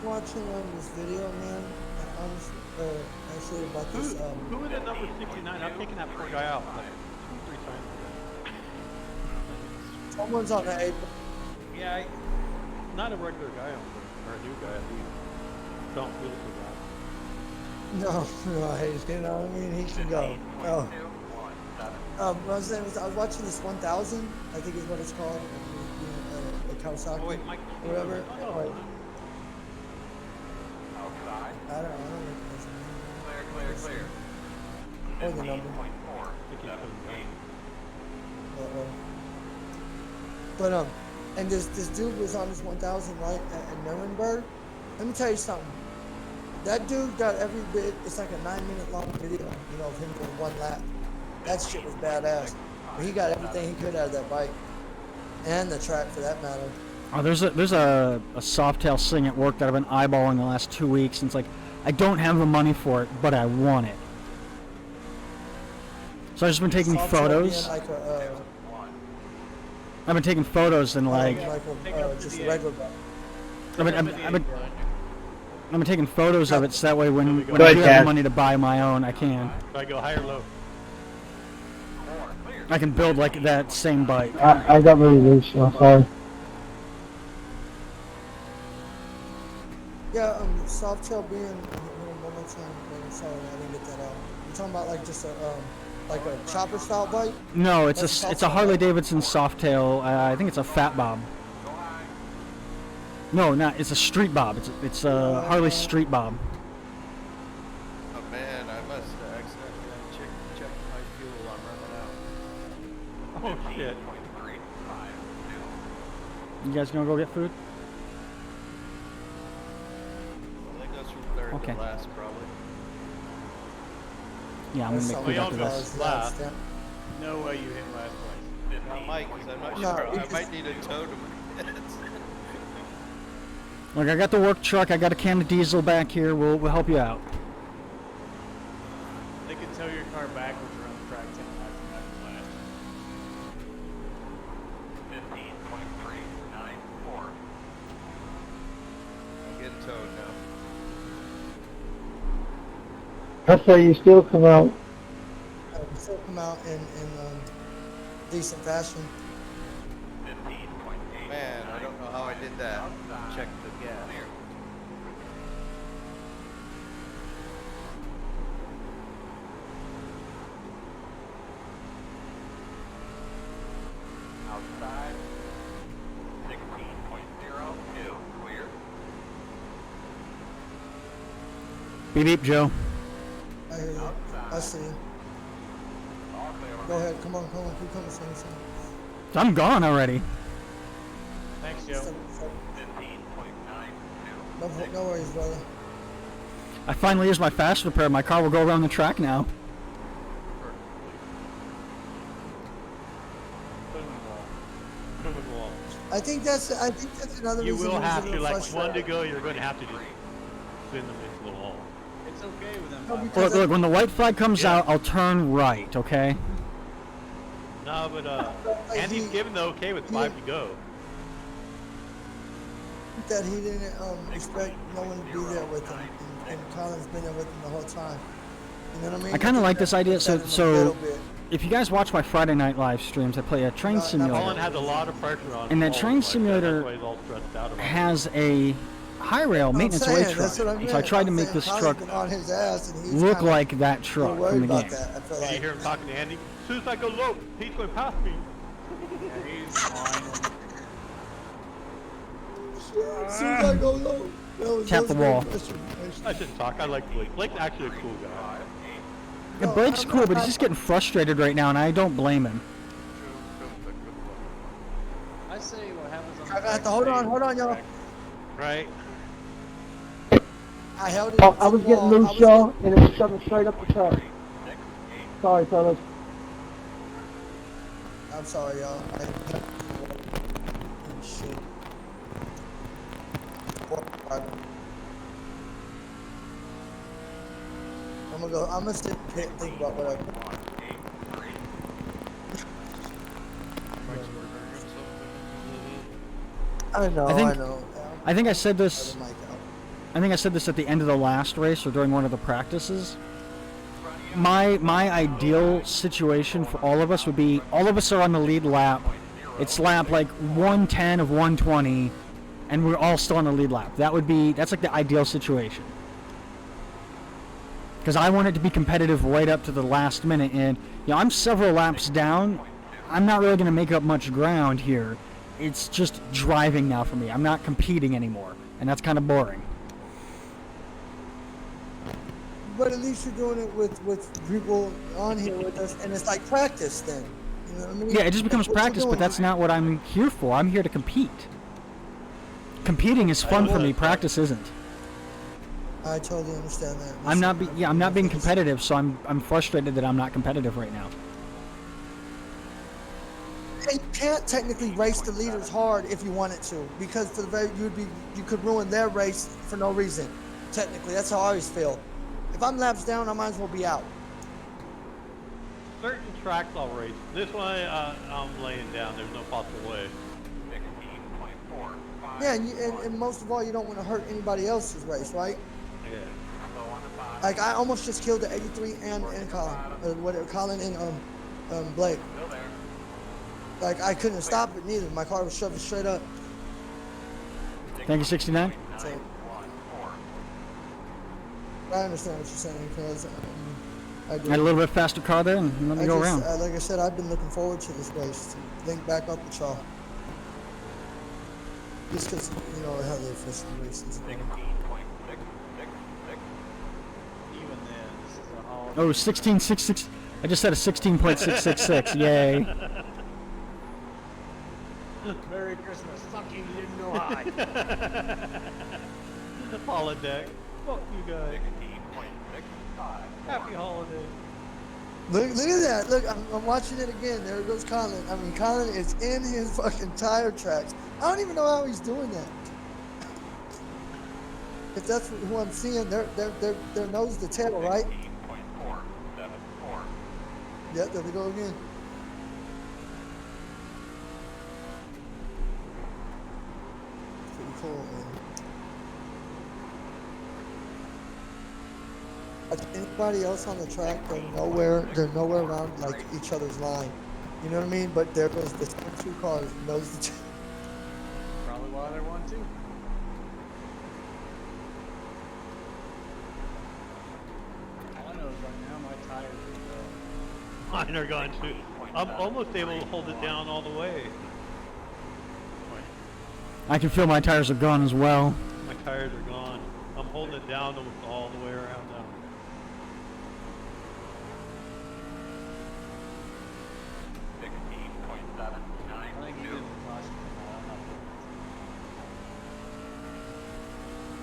watching this video, man. Actually about this. Who was at number 69? I'm taking that poor guy out like 2-3 times. Someone's on the apron. Yeah, not a regular guy or a new guy. At least. Don't feel so bad. No, right. You know what I mean? He can go. Oh. What I was saying was I was watching this 1000. I think is what it's called. The Kawasaki. Oh, wait, Mike. Or whatever. Oh. I don't know. Clear. Or the number. But and this dude was on his 1,000 right at Nuremberg. Let me tell you something. That dude got every bit. It's like a 9-minute long video, you know, of him doing one lap. That shit was badass. But he got everything he could out of that bike, and the track for that matter. Oh, there's a Softail Sing at work that I've been eyeballing the last 2 weeks, and it's like I don't have the money for it, but I want it. So I've just been taking photos. Like I've been taking photos and like. Just a regular bike. I've been taking photos of it so that way when I do have the money to buy my own, I can. Do I go high or low? I can build like that same bike. I got really loose, so sorry. Yeah, Softail being one more time. Sorry, I didn't get that out. You're talking about like just a chopper style bike? No, it's a Harley Davidson Softail. I think it's a Fat Bob. No, not. It's a Street Bob. It's a Harley Street Bob. Oh man, I must have accidentally checked my fuel. I'm running out. Oh shit. You guys gonna go get food? Well, that goes from third Okay. to last, probably. Yeah, I'm gonna make food after this. No way you hit last place. Not Mike, because I'm not No, sure. I because- might need a totem. Look, I got the work truck. I got a can of diesel back here. We'll help you out. They can tow your car backwards around the track 10 laps after last. 15.394. I'm getting towed now. I say you still come out. Still come out in decent fashion. Man, I don't know how I did that. Check the gas. Outside. 16.02. Clear. Beep beep, Joe. I hear you. I see you. Go ahead. Come on. Keep coming. Say something. I'm gone already. Thanks, Joe. No worries, brother. I finally used my fast repair. My car will go around the track now. I think that's another You reason will it was a have to, little like, frustrating. one to go, you're going to have to just spin them into the wall. It's okay with them. No, because Look, when the white flag comes out, I'll turn right, okay? No, but, Andy's given the okay with 5 to go. that he didn't expect no one to be there with him, and Colin's been there with him the whole time. You know what I mean? I kind of like this idea. Put that in a So little bit. if you guys watch my Friday night live streams, I play a train simulator. Colin has a lot of pressure on him. And that train simulator That's why he's all stressed out about it. has a high rail maintenance I'm saying, weight that's truck. what I So I meant. tried to I'm make saying this Colin's truck been on his ass, and he's look kinda like that a truck little from the worried game. about that. I feel Did you like. hear him talking to Andy? As soon as I go low, he's going past me. Yeah, he's fine. As soon as I go low, Tap the wall. I shouldn't talk. I like Blake. Blake's actually a cool guy. Yeah, Blake's cool, but he's just getting frustrated right now, and I don't blame him. I say what happens on I got to hold on, y'all. Right? I held it. I was getting loose, y'all, and it was coming straight up the truck. Sorry, fellas. I'm sorry, y'all. Shit. I'm gonna sit and think about what I know. I think I said this. I think I said this at the end of the last race or during one of the practices. My ideal situation for all of us would be all of us are on the lead lap. It's lap like 110 of 120, and we're all still on the lead lap. That's like the ideal situation. Because I want it to be competitive right up to the last minute, and I'm several laps down. I'm not really going to make up much ground here. It's just driving now for me. I'm not competing anymore, and that's kind of boring. but at least you're doing it with people on here with us, and it's like practice then. You know what I mean? Yeah, it just becomes That's what you're practice, but doing. that's not what I'm here for. I'm here to compete. Competing is fun for me. Practice isn't. I totally understand that. I'm not being competitive, so I'm frustrated that I'm not competitive right now. And you can't technically race the leaders hard if you wanted to, because you could ruin their race for no reason. Technically, that's how I always feel. If I'm laps down, I might as well be out. Certain tracks I'll race. This one, I'm laying down. There's no possible way. Yeah, and most of all, you don't want to hurt anybody else's race, right? Yeah. Like I almost just killed the 83 and Colin and Blake. Like I couldn't stop it neither. My car was shoving straight up. Thank you, 69. So, I understand what you're saying, because I do. Had a little bit faster car there, and let me go around. Like I said, I've been looking forward to this race to link back up with y'all. Just because you know how the official races are. Even then, this is a hall. Oh, 16.66. I just said a 16.666. Yay. Merry Christmas. Fuck you, you didn't know I. Holodeck. Fuck you guys. Happy holiday. Look at that. Look, I'm watching it again. There goes Colin. I mean, Colin is in his fucking tire tracks. I don't even know how he's doing that. If that's who I'm seeing, they're nose to tail, right? Yep, there we go again. Pretty cool, man. Anybody else on the track, they're nowhere around like each other's line. You know what I mean? But there goes the two cars, nose to tail. Probably why they're 1-2. All I know is right now my tires are Mine are gone too. I'm almost able to hold it down all the way. I can feel my tires are gone as well. My tires are gone. I'm holding it down almost all the way around now.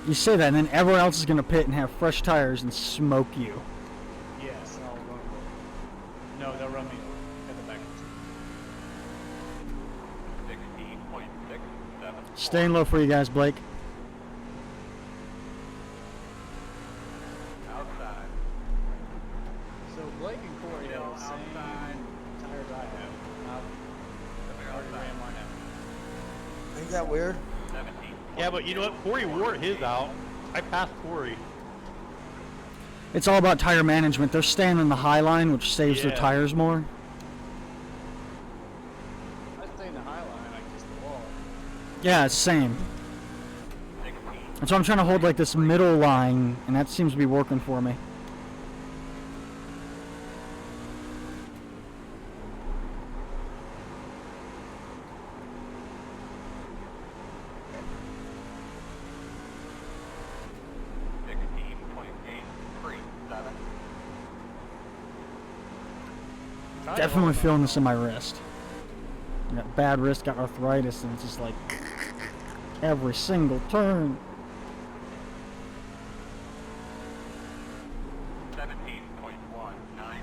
You say that, and then everyone else is going to pit and have fresh tires and smoke you. Yes, I'll run over. No, they'll run me at the back. Staying low for you guys, Blake. Outside. So Blake and Corey have the same tires I have. I've already ran mine out. Ain't that weird? Yeah, but you know what? Corey wore his out. I passed Corey. It's all about tire management. They're staying on the high line, which saves their Yeah. tires more. I stay in the high line, I kiss the wall. Yeah, it's same. And so I'm trying to hold like this middle line, and that seems to be working for me. Definitely feeling this in my wrist. I got bad wrist, got arthritis, and it's just like every single turn. 17.19.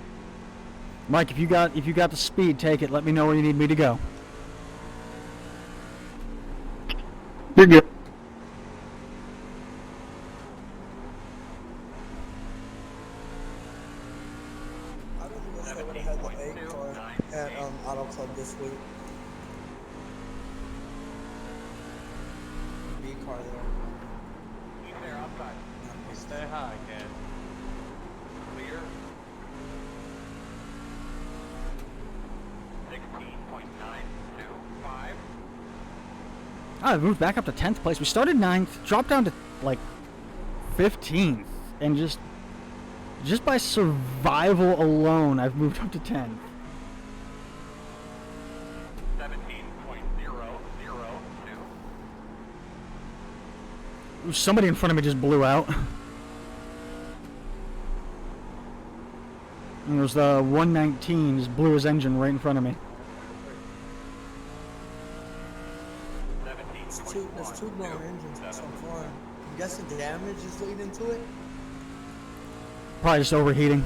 Mike, if you got the speed, take it. Let me know where you need me to go. You're good. I really wish I would have had the 8 car at Auto Club this week. B car there. Keep there outside. Stay high, Ken. Clear. 16.925. I moved back up to 10th place. We started 9th, dropped down to like 15th, and just by survival alone, I've moved up to 10th. 17.002. Somebody in front of me just blew out. And there's the 119 just blew his engine right in front of me. There's two blown engines so far. I'm guessing the damage is leading to it. Probably just overheating.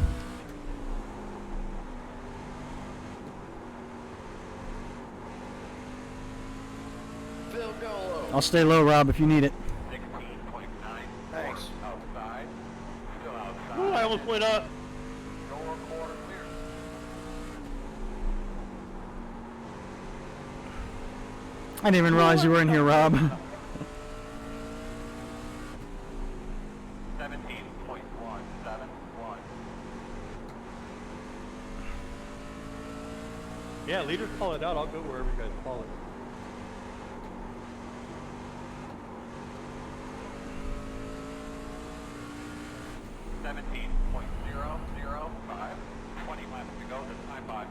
Phil Golo. I'll stay low, Rob, if you need it. 16.9. Thanks. Outside. Still outside. Ooh, I almost went up. Door quarter clear. I didn't even realize you were in here, Rob. 17.171. Yeah, leaders call it out. I'll go wherever you guys call it. $17.005. 20 left to go. This time 5.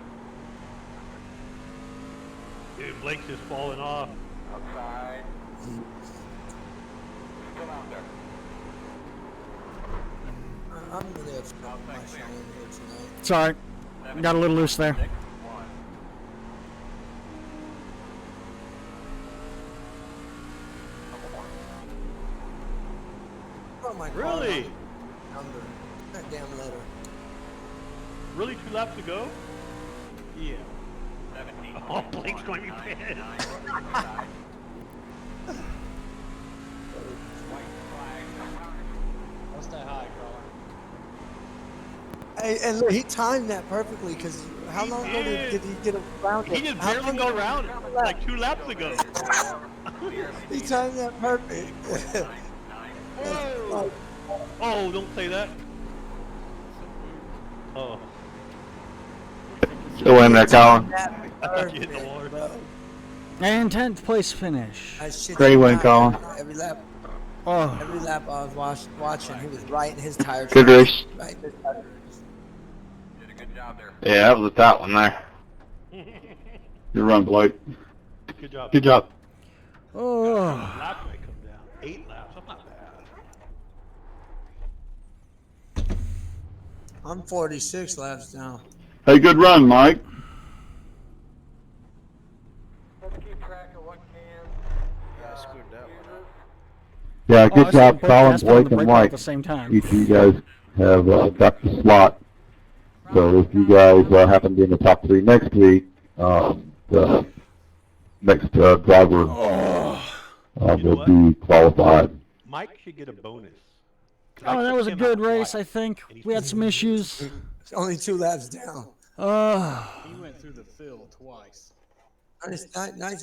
Dude, Blake's just falling off. Outside. Still out there. I'm really upset with my showing here tonight. It's alright. Got a little loose there. 6-1. Oh my God. Really? Under that damn letter. Really, 2 laps to go? Yeah. 17. Oh, Blake's going to be pissed. What's that high, caller? Hey, and look, he timed that perfectly because how long ago did he get around it? He just How barely long got ago around did it, he get like 2 laps ago. He timed that perfect. Whoa. Oh, don't say that. Oh. Still in there, Colin. Get the Lord. And 10th place finish. Great win, Colin. Every lap, Oh. every lap I was watching, he was right in his tire. Good track. race. Right in his tire. Did a good job there. Yeah, that was a tight one there. Good run, Blake. Good job. Good job. Oh. Lap might come down. 8 laps. That's not bad. I'm 46 laps down. Hey, good run, Mike. Let's keep track of what can. Yeah, I screwed that one up. Yeah, I good was job, gonna Colin, pass down the Blake, and brake light at Mike. the same time. Each of you guys have got the slot. So if you guys happen to be in the top 3 next week, the next driver will be qualified. Mike should get a bonus. Oh, that was a good race, I think. We had some issues. It's only 2 laps down. He went through the field twice. Nice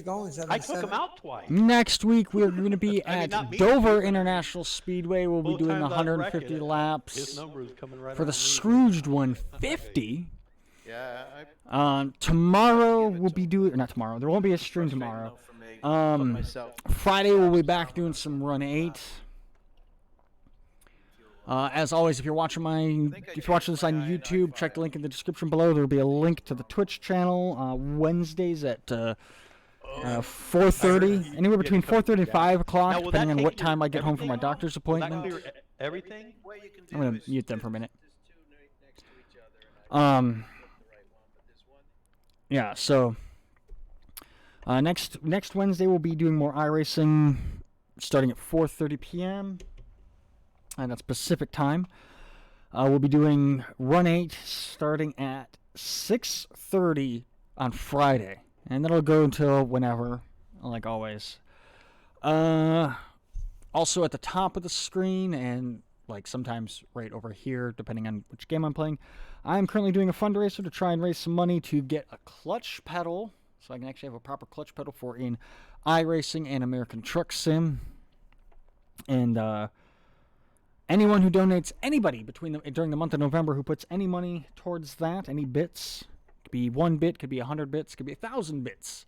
going. I took him out twice. Next week, we're going to be I mean, at not me, Dover but- International Speedway. We'll be Full doing times on 150 record, laps. His number is coming right For the on me. Scrooged 150. Yeah, Tomorrow we'll be doing, or not tomorrow, there won't be a stream tomorrow. Friday we'll be back doing some Run 8. As always, if you're watching this on YouTube, check the link in the description below. There'll be a link to the Twitch channel Wednesdays at 4:30, anywhere between 4:30 and 5 o'clock, Now, will that depending on take what time I get home from everything my off? doctor's Will that appointment. clear everything? I'm gonna mute them for a minute. Yeah. So next Wednesday we'll be doing more iRacing, starting at 4:30 p.m. and that's Pacific time. We'll be doing Run 8 starting at 6:30 on Friday, and that'll go until whenever, like always. Also at the top of the screen and like sometimes right over here, depending on which game I'm playing, I'm currently doing a fundraiser to try and raise some money to get a clutch pedal, so I can actually have a proper clutch pedal for in iRacing and American Truck Sim. And anyone who donates, anybody during the month of November who puts any money towards that, any bits, could be 1 bit, could be 100 bits, could be 1,000 bits,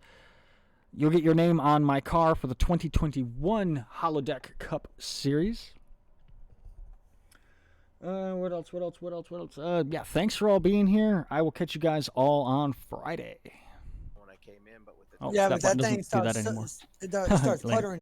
you'll get your name on my car for the 2021 Holodeck Cup Series. What else? Yeah, thanks for all being here. I will catch you guys all on Friday. when I came in, but with the Oh, Yeah, that but that button thing doesn't do that starts, anymore. it starts Later. puttering.